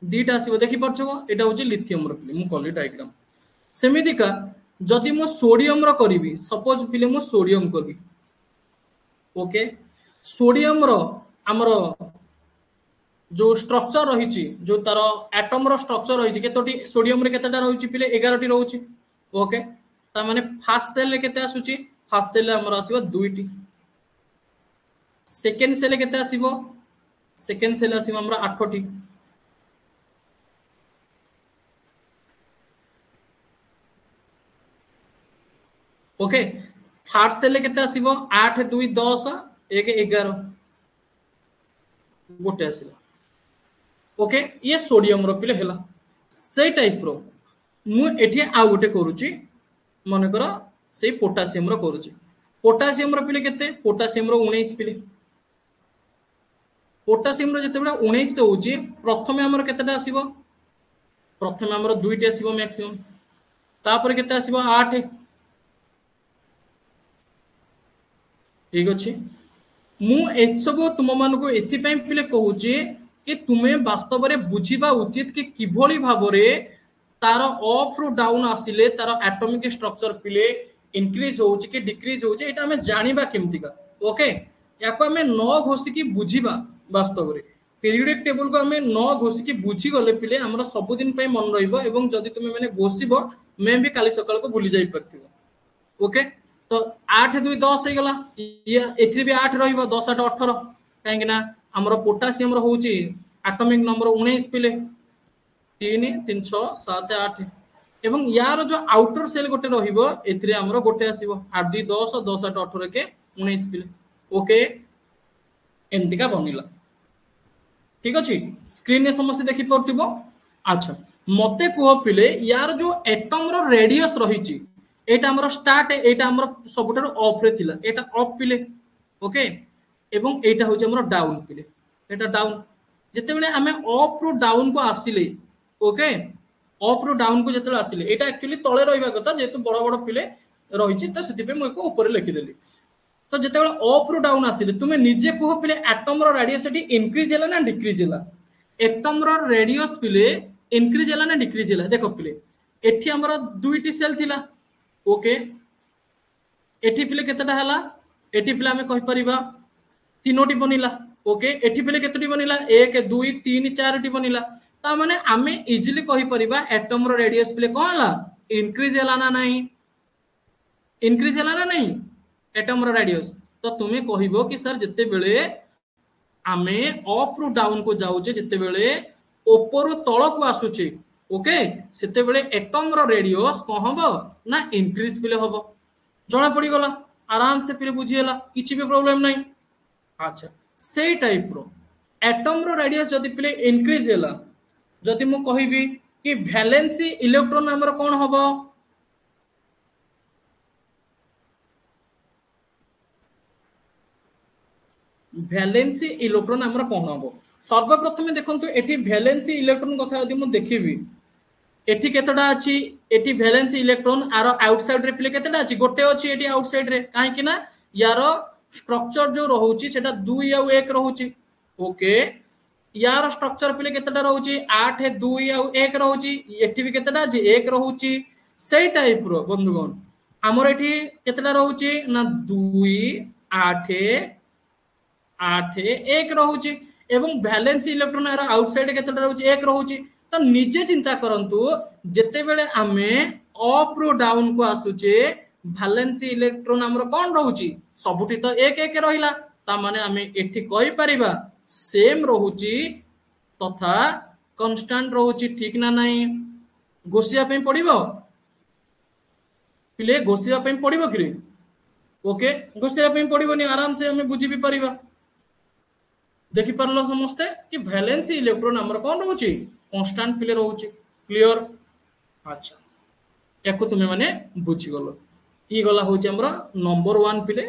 [SPEAKER 1] दीटा आसीबो देखि परछो एटा होची लिथियम रो फिले मु कॉली डायग्राम सेमितिका जदि मु सोडियम रो करिवि सपोज फिले मु सोडियम करबी ओके सोडियम रो हमरो जो स्ट्रक्चर रही जो तार एटम रो स्ट्रक्चर रही केतोटी सोडियम रे केतटा रही पिले 11 टी रहउची ओके ता माने फर्स्ट सेल रे केते आसुची फर्स्ट सेल रे हमर आसीबो 2 टी सेकंड सेल रे केते आसीबो सेकंड सेल आसीबो हमर 8 टी ओके थर्ड सेल रे केते आसीबो 8 2 10 1 11 गोटे आसीला ओके ये सोडियम रो पिले हला से टाइप रो मु एठी आ गोटे करूची मन कर से पोटासियम रो करूची पोटासियम रो पिले केते पोटासियम रो 19 पिले पोटासियम रो जते बेला 19 होची प्रथमे हमर केतेटा आसीबो प्रथमे हमर 2 टी आसीबो मैक्सिमम तापर केते आसीबो 8 ठीक अछि मु ए सब तुम मान को एथि पई पिले कहूची कि तुमे वास्तव रे बुझिबा उचित कि किभली भाबरे तार अप रु डाउन आसिले तार एटॉमिक स्ट्रक्चर पिले इंक्रीज होउची कि डिक्रीज होउची एटा हमें जानिबा केमतिका ओके याको हमें न घोसी कि बुझिबा वास्तव रे पीरियोडिक टेबल को हमें न घोसी कि बुझी गले पिले हमरा सब दिन पई मन रहिबो एवं जदी तुमे माने घोसीबो मैं भी काली सकाळ को भूली जाई परथिबो ओके तो 8 2 10 हे गला ये एथि भी 8 रहिबो 10 8 18 काहेकि ना हमरो पोटासियम रो होउची एटॉमिक नंबर 19 पिले 3 3 6 7 8 एवं यार जो आउटर सेल गोटे रहिबो एथिरे हमरो गोटे आसीबो 8 2 10 10 8 18 के 19 पिले ओके एमतिका बनिला ठीक अछि स्क्रीन ने समस्त देखि परतिबो अच्छा मते कोह पिले यार जो एटम रो रेडियस रहिची एटा हमरो स्टार्ट एटा हमरो सबुटर ऑफ रे थिला एटा ऑफ पिले ओके एवं एटा होची हमरो डाउन पिले एटा डाउन जते बेले हमें ऑफ रु डाउन को आसिले ओके ऑफ रु डाउन को जते आसिले एटा एक्चुअली तळे रहिबा कथा जेतु बड़ बड़ पिले रहिची त सेति पे म को ऊपर लिखि देली तो जते बेले ऑफ रु डाउन आसिले तुमे निजे कोह पिले एटम रो रेडियस एटी इंक्रीज होला ना डिक्रीज होला एटम रो रेडियस पिले इंक्रीज होला ना डिक्रीज होला देखो पिले एठी हमरो दुईटी सेल थिला ओके एठी पिले केतटा हला एठी पिले हमें कहि परिबा तीनोटी बनिला ओके एठी पिले केतटी बनिला 1 2 3 4 टी बनिला ता माने हमें इजीली कहि परिबा एटम रो रेडियस पिले कोन हला इंक्रीज हला ना नहीं इंक्रीज हला ना नहीं एटम रो रेडियस तो तुम्हें कहिबो कि सर जते बेले आमे अप रु डाउन को जाउचे जते बेले ऊपर तळ को आसुचे ओके सेते बेले एटम रो रेडियस को हबो ना इंक्रीज पिले हबो जणा पड़ी गला आराम से फिर बुझियला किछि भी प्रॉब्लम नहीं अच्छा से टाइप रो एटम रो रेडियस जदी पिले इंक्रीज होला जदी मु कहिबी कि वैलेंसी इलेक्ट्रॉन हमर कोन हबो वैलेंसी इलेक्ट्रॉन हमर कोन हबो सर्वप्रथम देखंतु एठी वैलेंसी इलेक्ट्रॉन कथा यदि मु देखिबी एठी केतडा अछि एठी वैलेंसी इलेक्ट्रॉन आर आउटसाइड रे फिले केतडा अछि गोटे अछि एठी आउटसाइड रे काहे कि ना यार स्ट्रक्चर जो रहउची सेटा 2 या 1 रहउची ओके यार स्ट्रक्चर फिले केतडा रहउची 8 2 या 1 रहउची एठी भी केतडा अछि 1 रहउची सेही टाइप रो बंधुगण हमर एठी केतडा रहउची ना 2 8 8 1 रहउची एवं वैलेंसी इलेक्ट्रॉन यार आउटसाइड केतेटा रहउची एक रहउची तो निजे चिंता करंतु जेते बेले आमे अप रु डाउन को आसुचे वैलेंसी इलेक्ट्रॉन हमर कोन रहउची सबुठी तो एक एक रहिला ता माने आमे एठी कहि परिबा सेम रहउची तथा कांस्टेंट रहउची ठीक ना नाही घोषिया पे पड़िबो पिले घोषिया पे पड़िबो कि ओके घोषिया पे पड़िबोनी आराम से हमें बुझी भी परिबा देखि परलो समस्ते कि वैलेंसी इलेक्ट्रॉन हमर कोन रहउची कांस्टेंट फिले रहउची क्लियर अच्छा एको तुमे माने बुझी गलो ई गला होची हमर नंबर 1 फिले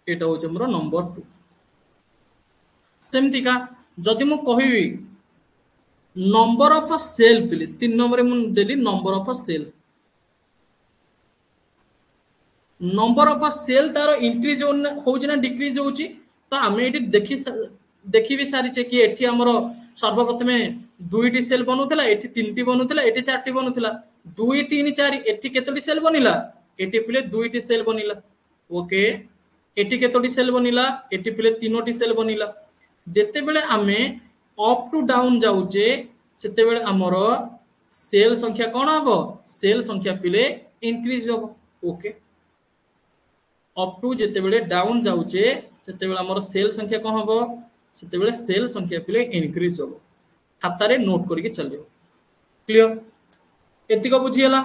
[SPEAKER 1] एटा होची हमर नंबर 2 सेमति का जदि मु कहिबी नंबर ऑफ अ सेल फिले 3 नंबर मु देली number of a shell number of a shell तार इंक्रीज होउची ना डिक्रीज होउची तो आमे एटी देखि भी सारी छे कि एठी हमरो सर्वप्रथमे दुईटी सेल बनुतला एठी तीनटी बनुतला एठी चारटी बनुतला 2 3 4 एठी केतोटी सेल बनिला एठी फिले दुईटी सेल बनिला ओके एठी केतोटी सेल बनिला एठी फिले तीनोटी सेल बनिला जेते बेले आमे अप टू डाउन जाउचे सेते बेले हमरो सेल संख्या कोन हबो सेल संख्या फिले इंक्रीज हबो ओके अप टू जेते बेले डाउन जाउचे सेते बेले हमर सेल संख्या कोन हबो सेते बेले सेल संख्या फिले इंक्रीज हबो खाता रे नोट करके चलियो क्लियर एतिक बुझियला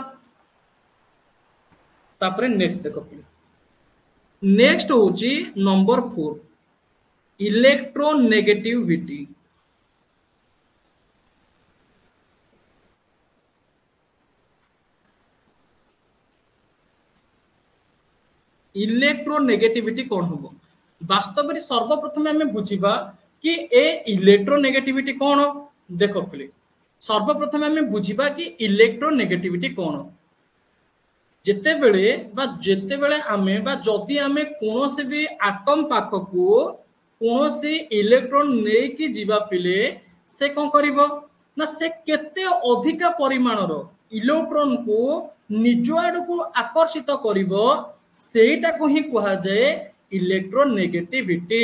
[SPEAKER 1] तापरे नेक्स्ट देखो नेक्स्ट होची नंबर 4 इलेक्ट्रोनेगेटिविटी इलेक्ट्रोनेगेटिविटी कौन हम वास्तव में सर्वप्रथम आम बुझा कि ए इलेक्ट्रोनेगेटिविटी कौन देख फिले सर्वप्रथम आम बुझा कि इलेक्ट्रोनेगेटिविटी कौन जेते बेले आमे बा जदि आमे कोनोसी भी आटम पाखकू कोनोसी इलेक्ट्रॉन नेकी जीवा पिले से कौन करिवो ना से केते अधिका परिमाणर इलेक्ट्रॉन को निज आड़कू आकर्षित करिवो सेटा को ही कहा जाए इलेक्ट्रोनेगेटिविटी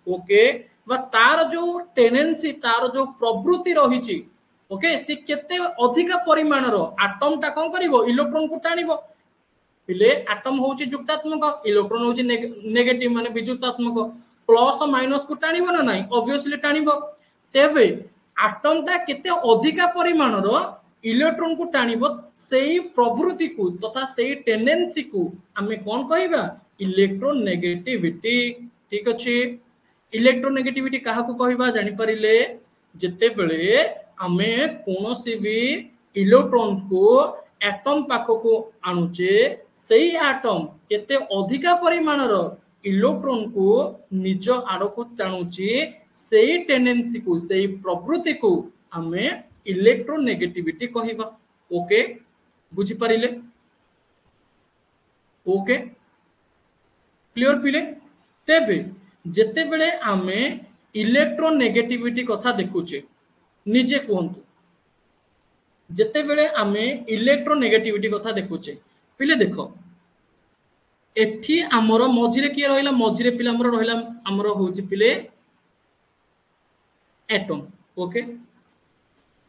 [SPEAKER 1] ओके बा तार जो टेंडेंसी तार जो प्रवृत्ति रही ओके से केते अधिका परिमाणर आटम टा कौन करिवो इलेक्ट्रॉन को टाणिबो पिले आटम होची जुक्तात्मक इलेक्ट्रॉन होची नेगेटिव माने विजुक्तात्मक प्लस माइनस को टाणिबो ना नाही ऑब्वियसली टाणिबो तेबे आटम टा केते अधिका परिमाणर इलेक्ट्रॉन को टाणिबो सेही प्रवृत्ति को तथा सेही टेंडेंसी को हमें कौन कहबा इलेक्ट्रोनेगेटिविटी ठीक अछि इलेक्ट्रोनेगेटिविटी काहा को कहबा जानि परिले जेते बेले हमें कोनोसी भी इलेक्ट्रॉन्स को एटम पाखो को आणुचे सेही एटम केते अधिका परिमाणर इलेक्ट्रॉन को निज आड़को टाणुची सेही टेंडेंसी को सेही प्रवृत्ति को हमें इलेक्ट्रोनेगेटिविटी कहबा ओके बुझी परिले ओके क्लियर फिले तेबे जेते बेले आमे इलेक्ट्रोनेगेटिविटी कथा देखुचे निजे कहंतु जेते बेले आमे इलेक्ट्रोनेगेटिविटी कथा देखुचे पिले देखो एठी हमर मझिरे किए रहिला मझिरे पिले हमर रहिला हमर होची पिले एटम ओके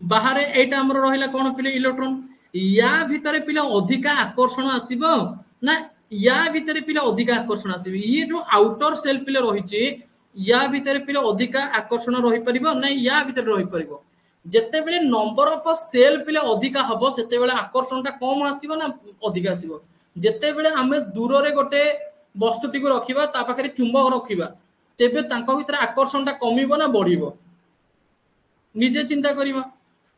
[SPEAKER 1] बाहर एटा हमर रहिला कोन पिले इलेक्ट्रॉन या भितरे पिले अधिका आकर्षण आसीबो ना या भितरे पिले अधिका आकर्षण आसीबो ये जो आउटर सेल पिले रहिची या भितरे पिले अधिका आकर्षण रहि परिबो ना या भितरे रहि परिबो जेते बेले नंबर ऑफ सेल पिले अधिका हबो सेते बेले आकर्षण ता कम आसीबो ना अधिका आसीबो जेते बेले हमें दूर रे गोटे वस्तुटी को रखिबा ता पाखरे चुंबक रखिबा तेबे तांको भितरे आकर्षण ता कमिबो ना बढ़िबो निजे चिंता करिबा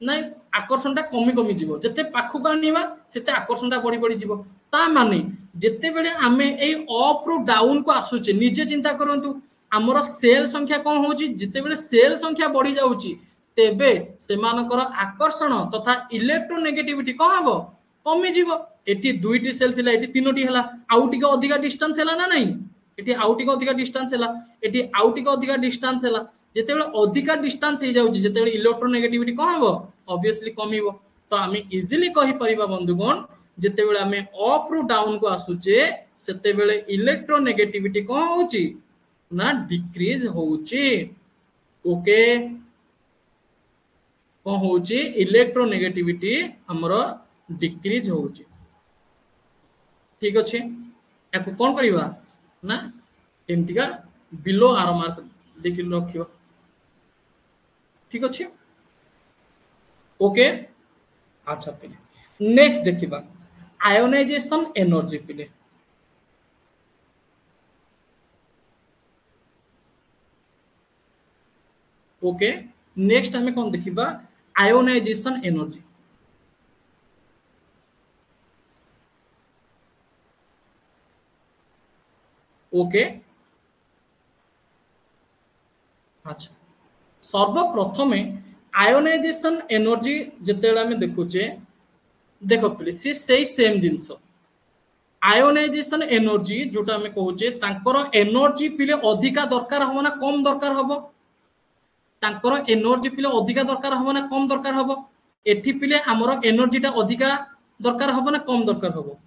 [SPEAKER 1] नहीं आकर्षण ता कमी कमी जीवो जेते पाखु आनिबा सेते आकर्षण ता बढ़ी बढ़ी जीवो ता माने जेते बेले आमे ए अप रु डाउन को आसुचे निजे चिंता करंतु हमर सेल संख्या कोन होची जेते बेले सेल संख्या बढ़ी जाउची तेबे सेमानकर आकर्षण तथा इलेक्ट्रोनेगेटिविटी कोन हबो कमी जीवो एटी दुईटी सेल थिला एटी तीनोटी हला आउटिक अधिका डिस्टेंस हला ना नहीं एटी आउटिक अधिका डिस्टेंस हला एटी आउटिक अधिका डिस्टेंस हला जेते बेले अधिका डिस्टेंस हे जाउची जेते बेले इलेक्ट्रोनेगेटिविटी कोन हबो ऑब्वियसली कमिबो तो आमे इजीली कहि परिबा बंधुगण जेते बेले आमे अप रु डाउन को आसुचे सेते बेले इलेक्ट्रोनेगेटिविटी कोन होची ना डिक्रीज होउची ओके कौन होउची इलेक्ट्रोनेगेटिविटी हमरो डिक्रीज होउची ठीक अच्छे याको कौन करिवा ना एमतिका बिलो आर मार्क देखि रखियो ठीक अच्छे ओके अच्छा पिले नेक्स्ट देखिबा आयोनाइजेशन एनर्जी पिले ओके नेक्स्ट हमें कौन देखिबा आयोनाइजेशन एनर्जी ओके अच्छा सर्वप्रथमे आयोनाइजेशन एनर्जी जेतेबेले आमे देखुचे देखो प्लीज सी सेई सेम जिंस आयोनाइजेशन एनर्जी जोटा आमे कहूचे तांकर एनर्जी पिले अधिका दरकार हो ना कम दरकार हबो तांकर एनर्जी पिले अधिका दरकार हबो ना कम दरकार हबो एठी पिले हमर एनर्जीटा अधिका दरकार हबो ना कम दरकार हबो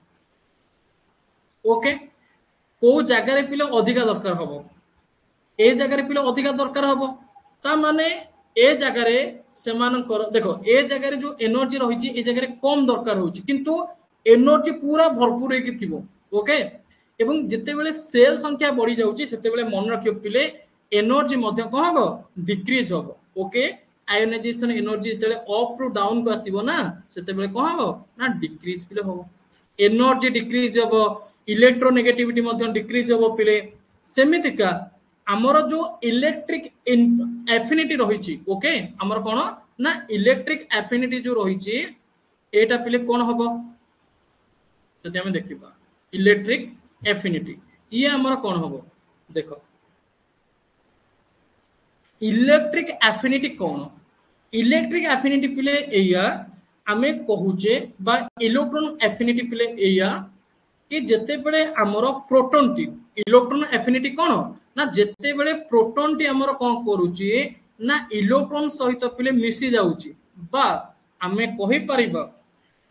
[SPEAKER 1] ओके को जगह पिले अधिका दरकार हबो ए जगह पिले अधिका दरकार हबो ता माने ए जगह रे सेमानकर देखो ए जगह रे जो एनर्जी रहिछि ए जगह रे कम दरकार होछि किंतु एनर्जी पूरा भरपूर हेकि थिबो ओके एवं जेते बेले सेल संख्या बढ़ी जाउछि सेते बेले मन रखियो पिले एनर्जी मध्य कोन हबो डिक्रीज हबो ओके आयोनाइजेशन एनर्जी जेते अप टू डाउन को आसीबो ना सेते बेले कोन हबो ना डिक्रीज पिले हबो एनर्जी डिक्रीज हबो इलेक्ट्रोनेगेटिविटी मध्य डिक्रीज हबो पिले सेमितिका आमर जो इलेक्ट्रिक एफिनिटी रही ओके आमर कौन ना इलेक्ट्रिक एफिनिटी जो रही एटा पिले कौन हम जदि आम देखा इलेक्ट्रिक एफिनिटी ये आमर कौन हम देख इलेक्ट्रिक एफिनिटी कौन इलेक्ट्रिक एफिनिटी पिले एया आमे कहूचे बा इलेक्ट्रॉन एफिनिटी पिले एया कि जेते बेले आमर प्रोटॉन टी इलेक्ट्रॉन एफिनिटी कौन ना जेते बेले प्रोटॉन टी आमर कौन करूची ना इलेक्ट्रॉन सहित पिले मिसी जाउची बा आमे कहि परिबा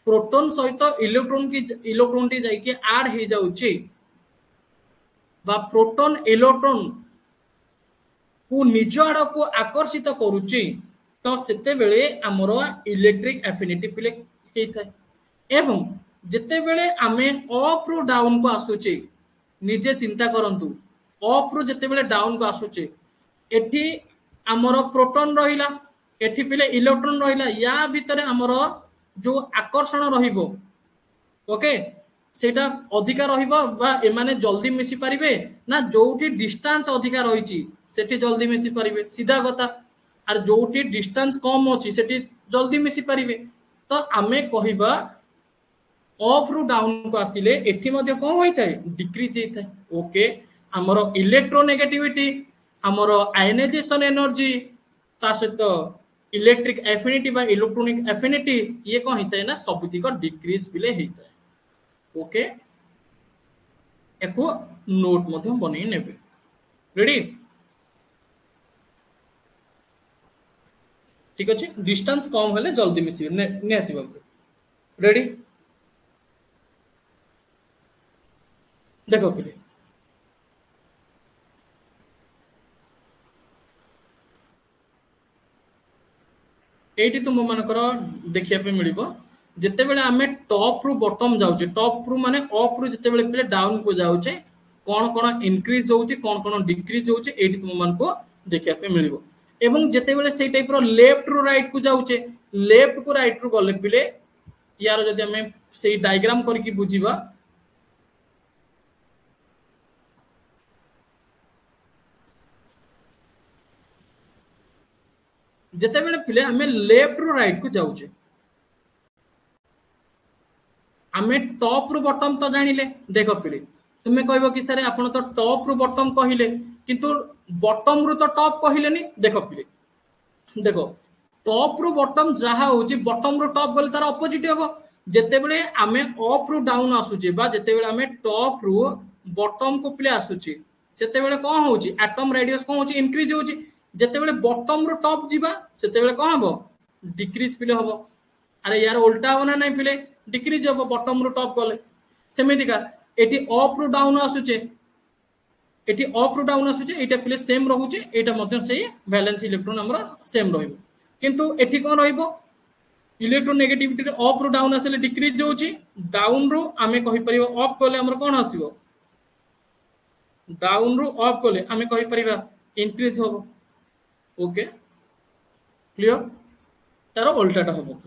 [SPEAKER 1] प्रोटॉन सहित इलेक्ट्रॉन टी जाई के ऐड हे जाउची बा प्रोटॉन इलेक्ट्रॉन को निज आड़ को आकर्षित करूची तो सेते बेले आमर इलेक्ट्रिक एफिनिटी पिले हे थाए एवं जेते बेले आमे अप रु डाउन को आसुचे निजे चिंता करंतु अप रु जेते बेले डाउन को आसुचे एठी आमर प्रोटॉन रहिला एठी पिले इलेक्ट्रॉन रहिला या भितरे आमर जो आकर्षण रहिबो ओके सेटा अधिका रहिबो बा एमाने जल्दी मिसी परिबे ना जोठी डिस्टेंस अधिका रहिची सेठी जल्दी मिसी परिबे सीधा कथा आर जोठी डिस्टेंस कम अछि सेठी जल्दी मिसी परिबे तो आमे कहिबा अप रु डाउन को आसिले एठी मध्ये कोन होई थाए डिक्रीज होई थाए ओके हमर इलेक्ट्रोनेगेटिविटी हमर आयनाइजेशन एनर्जी ता सहित इलेक्ट्रिक एफिनिटी बा इलेक्ट्रॉनिक एफिनिटी ये कोन होई थाए ना सबुतिक डिक्रीज बिले होई थाए ओके एको नोट मध्ये बनै नेबे रेडी ठीक अछि डिस्टेंस कम हेले जल्दी मिसी नेति बाबू रेडी देखो फिर एटी तुम मानकर देखिया पे मिलिबो जेते बेले आमे टॉप रु बॉटम जाउचे टॉप रु माने अप रु जेते बेले फिर डाउन को जाउचे कोन कोन इंक्रीज होउची कोन कोन डिक्रीज होउची एटी तुम मान को देखिया पे मिलिबो एवं जेते बेले सेई टाइप रो लेफ्ट रु राइट को जाउचे लेफ्ट को राइट रु गले पिले यार जदि आमे सेई डायग्राम करके बुझिबा जेते बेले पिले आमे लेफ्ट रु राइट को जाउचे आमे टॉप रु बॉटम तो जानिले देखो पिले तुमे कहबो कि सर आपण तो टॉप रु बॉटम कहिले किंतु बॉटम रु तो टॉप कहिलेनी देखो पिले देखो टॉप रु बॉटम जहा होची बॉटम रु टॉप गले तार ऑपोजिट होबो जेते बेले आमे अप रु डाउन आसुचे बा जेते बेले आमे टॉप रु बॉटम को पिले आसुचे सेते बेले कोन होची एटम रेडियस कोन होची इंक्रीज होची जेते बेले बॉटम रु टॉप जीवा सेते बेले कोन हबो डिक्रीज पिले हबो अरे यार उल्टा होना नहीं पिले डिक्रीज हबो बॉटम रु टॉप गले सेमितिका एटी अप रु डाउन आसुचे एटी अप रु डाउन आसुचे एटा पिले सेम रहउचे एटा मध्य से वैलेंस इलेक्ट्रॉन हमर सेम रहइबो किंतु एठी कोन रहइबो इलेक्ट्रोनेगेटिविटी रे अप रु डाउन आसले डिक्रीज होउची डाउन रु आमे कहि परिबो अप कोले हमर कोन आसीबो डाउन रु अप कोले आमे कहि परिबा इंक्रीज होबो ओके क्लियर तार उल्टाटा होबो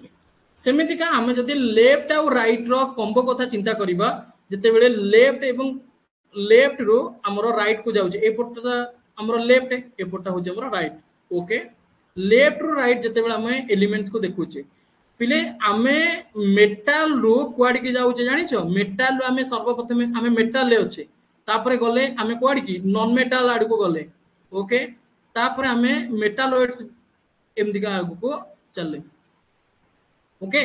[SPEAKER 1] सेमिति का आमे जदि लेफ्ट और राइट रो कॉम्बो कथा चिंता करिबा जते बेले लेफ्ट एवं लेफ्ट रो हमरो राइट को जाउचे ए पटटा हमरो लेफ्ट ए पटटा हो हमरो right okay left row right जते बेले हमें एलिमेंट्स को देखुचे पिले आमे मेटल रो क्वाड के जाउचे जानिछो मेटल रो आमे सर्वप्रथम आमे मेटल ले अछि तापरे गले आमे क्वाड की नॉन मेटल आड को गले ओके तापरे आमे मेटालॉइड्स एमदिका आगु को चलले ओके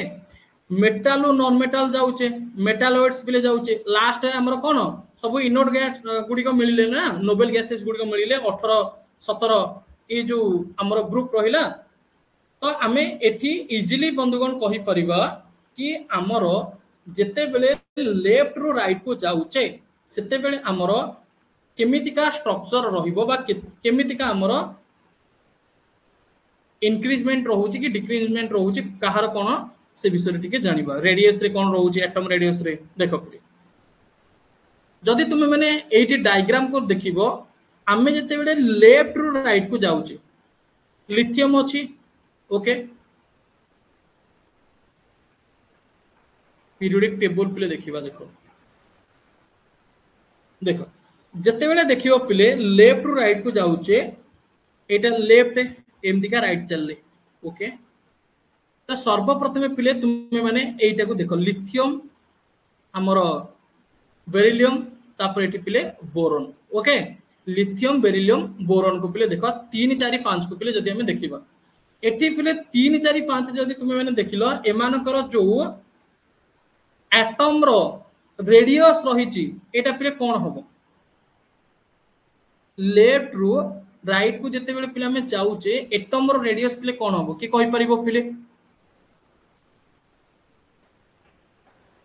[SPEAKER 1] मेटाल नॉन मेटाल जाउचे मेटालॉइड्स पिले जाउचे लास्ट हमर कोन सब इनोड गैस गुडी को मिलिले ना नोबेल गैसेस गुडी को मिलिले 18 17 ए जो हमर ग्रुप रहिला तो आमे एठी इजीली बंधुगण कहि परिबा कि हमर जेते बेले लेफ्ट रो राइट को जाउचे सेते बेले हमर केमितिका स्ट्रक्चर रहिबो बा केमितिका हमर इंक्रीजमेंट रहउची कि डिक्रीजमेंट रहउची कहार कोन से विषय टिके जानिबा रेडियस रे कोन रहउची एटम रेडियस रे देखो फ्री जदि तुमे माने एठी डायग्राम को देखिबो आमे जते बेले लेफ्ट रु राइट को जाउची लिथियम अछि ओके पीरियोडिक टेबल पिले देखिबा देखो देखो जते बेले देखिबो पिले लेफ्ट रु राइट को जाउचे एटा लेफ्ट एमदी का राइट चलले ओके तो सर्वप्रथम पिले तुमे माने एटा को देखो लिथियम हमरो बेरिलियम तापर एटी पिले boron okay lithium beryllium boron को पिले देखो 3 4 5 को पिले जदि हमें देखिबा एटी पिले 3 4 5 जदि तुमे माने देखिलो एमानकर जो एटम रो रेडियस रहिची एटा पिले कोन होबो लेफ्ट रु राइट को जते बेले पिले हमें जाउचे एटम रो रेडियस पिले कोन होबो कि कहि परिबो पिले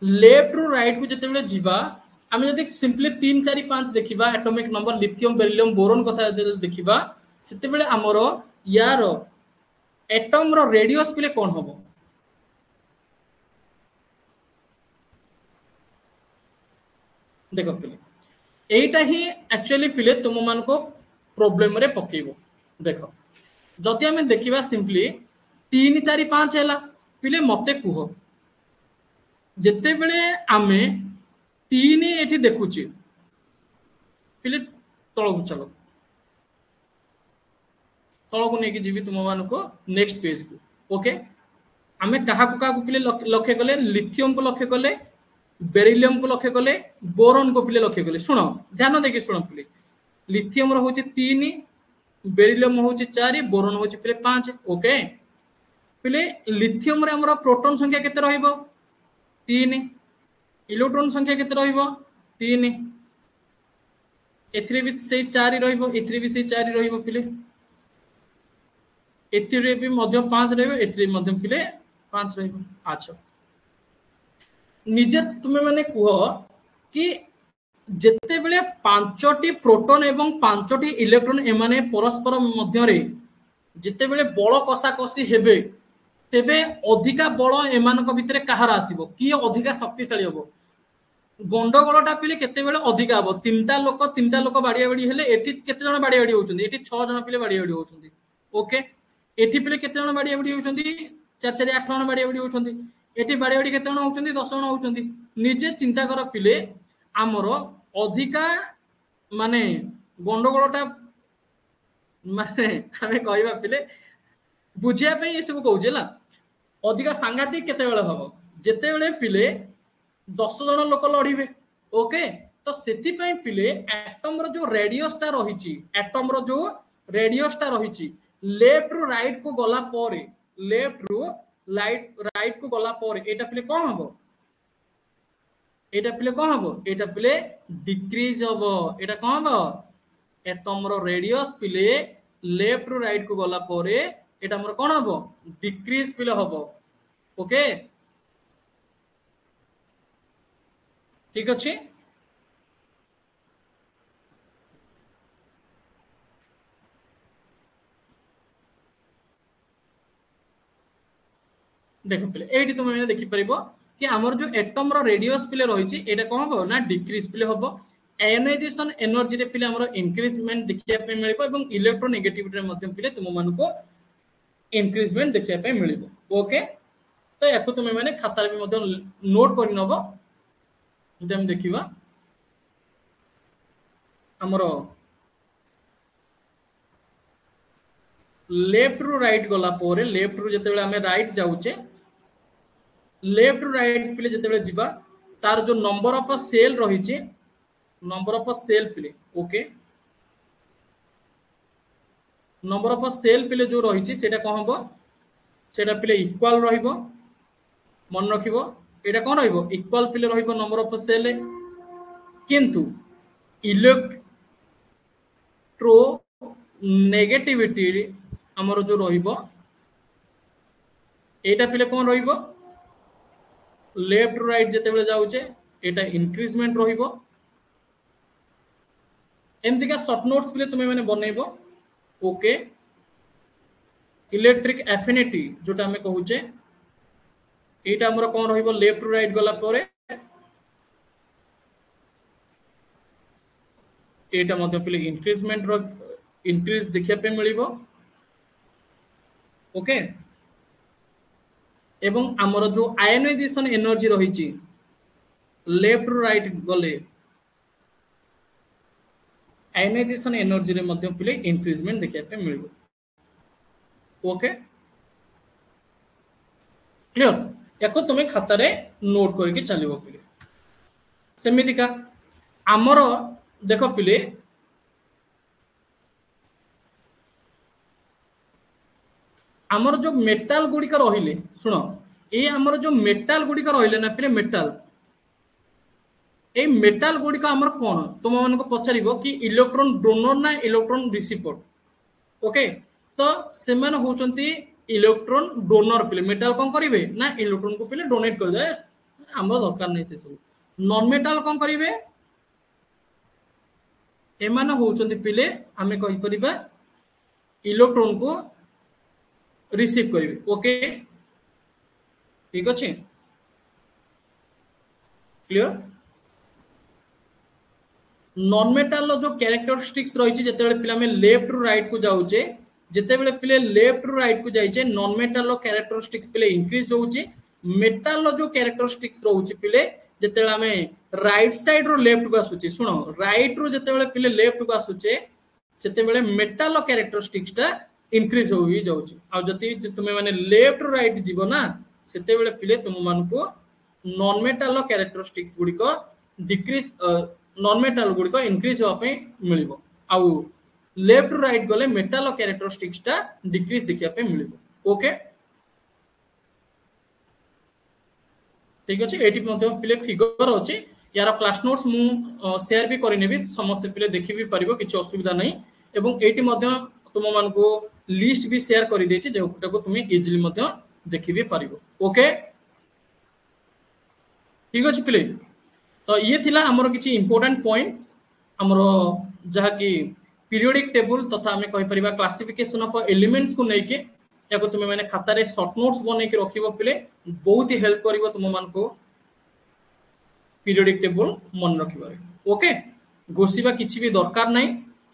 [SPEAKER 1] लेफ्ट रु राइट को जते बेले जीवा आमे जदि सिंपली 3 4 5 देखिबा atomic number lithium beryllium boron कथा देखिबा सेते बेले हमरो यार एटम रो रेडियस पिले कोन होबो देखो पिले एटा ही एक्चुअली पिले तुम मान को प्रॉब्लम रे पकेइबो देखो जदि हमें देखिबा सिंपली 3 4 5 हैला पिले मते कुहो जेते बेले आमे 3 एठी देखुची पिले तळकु चलो तळकु नेकी जीवी तुम मान को नेक्स्ट पेज को ओके आमे कहा को पिले लक्ष्य कले लिथियम को लक्ष्य कले बेरिलियम को लक्ष्य कले बोरॉन को पिले लक्ष्य कले सुनो ध्यान देके सुनो पिले लिथियम रो होची 3 बेरिलियम होची 4 बोरॉन होची पिले 5 ओके पिले लिथियम रे हमरो प्रोटॉन संख्या केते रहइबो 3 इलेक्ट्रॉन संख्या केते रहइबो 3 एथरे भी से 4 रहइबो एथरे भी से 4 रहइबो पिले एथरे भी मध्य 5 रहइबो एथरे मध्य पिले 5 रहइबो अच्छा निजे तुमे माने कुहो कि जेते बेले 5टी प्रोटॉन एवं 5टी इलेक्ट्रॉन एमाने परस्पर मध्य रे जेते बेले बळ कसा कसी हेबे तेबे अधिका बळ एमानक भितरे कहार आसीबो की अधिका शक्तिशाली होबो गंडगोलटा पिले केते बेले अधिका हबो तीनटा लोक बाडिया बाडी हेले एठी केते जण बाडिया बाडी होउछन्ती एठी 6 जण पिले बाडिया बाडी होउछन्ती ओके एठी पिले केते जण बाडिया बाडी होउछन्ती 4 4 8 जण बाडिया बाडी होउछन्ती एठी बाडिया बाडी केते जण होउछन्ती 10 जण होउछन्ती निजे चिंता कर पिले हमरो अधिका माने गंडगोलटा माने हमें कहबा पिले बुझिया पे ये सब कहूला अधिका सांघातिक केते बेले हबो जेते बेले पिले 10 जण लोक लड़िबे ओके तो सेति पई पिले एटम रो जो रेडियस ता रहिची एटम रो जो रेडियस ता रहिची लेफ्ट रु राइट को गला परे लेफ्ट रु राइट को गला परे एटा पिले कोन हबो एटा पिले कोन हबो एटा पिले डिक्रीज हबो एटा कोन हबो एटम रो रेडियस पिले लेफ्ट रु राइट को गला परे एटा हमर कोन हबो डिक्रीज पिले हबो ओके ठीक अछि देखो पिले एठी तुम मैंने देखि परिबो कि हमर जो एटम रो रेडियस पिले रहिछि एटा कोन हो ना डिक्रीज पिले होबो आयोनाइजेशन एनर्जी रे पिले हमर इंक्रीजमेंट देखिया पे मिलिबो एवं इलेक्ट्रोनेगेटिविटी रे मध्यम पिले तुम मानको इंक्रीजमेंट देखिया पे मिलिबो ओके तो याकु तुम मैंने खाता रे भी मध्य नोट करि नबो जदि हम देखिबा हमर लेफ्ट रु राइट गला पोरे लेफ्ट रु जते बेले हमें राइट जाउचे लेफ्ट रु राइट पिले जते बेले जिबा तार जो नंबर ऑफ सेल रहिचे नंबर ऑफ सेल पिले ओके नंबर ऑफ सेल पिले जो रहिचे सेटा कोन हबो सेटा पिले इक्वल रहिबो मन रखिबो एटा कोन रहिबो इक्वल पिले रहिबो नंबर ऑफ सेल किंतु इलेक्ट्रो नेगेटिविटी हमर जो रहिबो एटा पिले कोन रहिबो लेफ्ट टू राइट जते बेले जाउचे एटा इंक्रीजमेंट रहिबो एमती का शॉर्ट नोट्स पिले तुमे माने बनेइबो ओके इलेक्ट्रिक एफिनिटी जोटा हमें कहूचे एटा हमर कोन रहिबो लेफ्ट टू राइट गला परे एटा मध्ये पिले इंक्रीजमेंट रो इंक्रीज देखिया पे मिलिबो ओके एवं हमर जो आयोनाइजेशन एनर्जी रहिची लेफ्ट टू राइट गले आयोनाइजेशन एनर्जी रे मध्य पिले इंक्रीजमेंट देखिया पे मिलिबो ओके क्लियर याको तुमे खाता रे नोट करके चलिबो पिले सेमिति का हमर देखो पिले हमर जो मेटल गुडी का रहिले सुनो ए हमर जो मेटल गुडी का रहिले ना पिले मेटल ए मेटल गुडी का हमर कोन तुम मन को पछारिबो कि इलेक्ट्रॉन डोनर ना इलेक्ट्रॉन रिसीवर ओके तो से माने होचंती इलेक्ट्रॉन डोनर पिले मेटल कोन करिवे ना इलेक्ट्रॉन को पिले डोनेट कर जाय हमर दरकार नै से सब नॉन मेटल कोन करिवे ए माने होचंती पिले हमें कहि परिबा इलेक्ट्रॉन को रिसीव करिवे ओके ठीक अछि क्लियर नॉन मेटल लो जो कैरेक्टरिस्टिक्स रही जते बेले पिला में लेफ्ट टू राइट को जाउचे जते बेले पिले लेफ्ट टू राइट को जाइचे नॉन मेटल लो कैरेक्टरिस्टिक्स पिले इंक्रीज होउची मेटल लो जो कैरेक्टरिस्टिक्स रहउची पिले जते बेले हमें राइट साइड रो लेफ्ट को आसुची सुनो राइट रो जते बेले पिले लेफ्ट को आसुचे सेते बेले मेटल लो कैरेक्टरिस्टिक्स टा इंक्रीज होई जाउची आ जति तुमे माने लेफ्ट टू राइट जीवो ना सेते बेले पिले तुम मान को नॉन मेटल लो कैरेक्टरिस्टिक्स गुडी को डिक्रीज नॉन मेटल गुडी को इंक्रीज हो पे मिलिबो आ लेफ्ट टू राइट गले मेटल कैरेक्टरिस्टिक्स टा डिक्रीज देखिया पे मिलिबो ओके ठीक अछि एटी मध्ये पिले फिगर अछि यार क्लास नोट्स मु शेयर भी करि नेबी समस्त पिले देखि भी परिबो किछ असुविधा नै एवं एटी मध्ये तुम मान को लिस्ट भी शेयर करि देछि जेटा को तुम इजीली मध्ये देखि भी परिबो ओके ठीक अछि पिले तो ये थिला हमरो किछि इंपोर्टेंट पॉइंट्स हमरो जहा कि पीरियोडिक टेबल तथा हमें कहि परिबा क्लासिफिकेशन ऑफ एलिमेंट्स को नै के याको तुम माने खाता रे शॉर्ट नोट्स बनै के रखिबो पिले बहुत ही हेल्प करिवो तुम मान को पीरियोडिक टेबल मन रखिबारे ओके गोसीबा किछि भी दरकार नै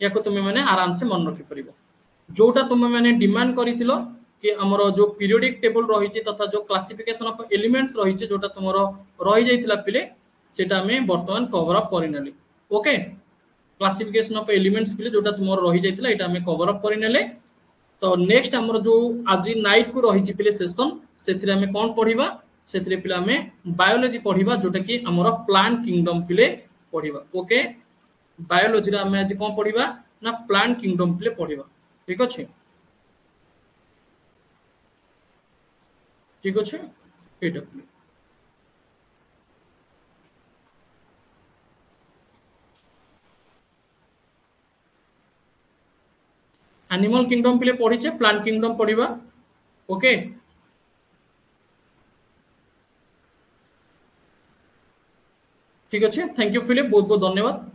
[SPEAKER 1] याको तुम माने आराम से मन रखि परिबो जोटा तुम माने डिमांड करितिलो कि हमरो जो पीरियोडिक टेबल रही छि तथा जो क्लासिफिकेशन ऑफ एलिमेंट्स रही छि जोटा तुमरो रही जाइतिला पिले सेटा हमें वर्तमान कवर अप करिनेली ओके क्लासिफिकेशन ऑफ एलिमेंट्स पिले जोटा तुमरो रही जाइतिला एटा हमें कवर अप करिनेले तो नेक्स्ट हमरो जो आज नाइट को रही छि पिले सेशन सेथिरे हमें कोन पढिबा सेथिरे पिले हमें बायोलॉजी पढिबा जोटा कि हमरो प्लांट किंगडम पिले पढिबा ओके बायोलॉजी रा हमें आज कोन पढिबा ना प्लांट किंगडम पिले पढिबा ठीक अछि ठीक अछि एटा पिले एनिमल किंगडम पिले पढिचे प्लांट किंगडम पढिबा ओके ठीक अछि थैंक यू फिलिप बहुत बहुत धन्यवाद।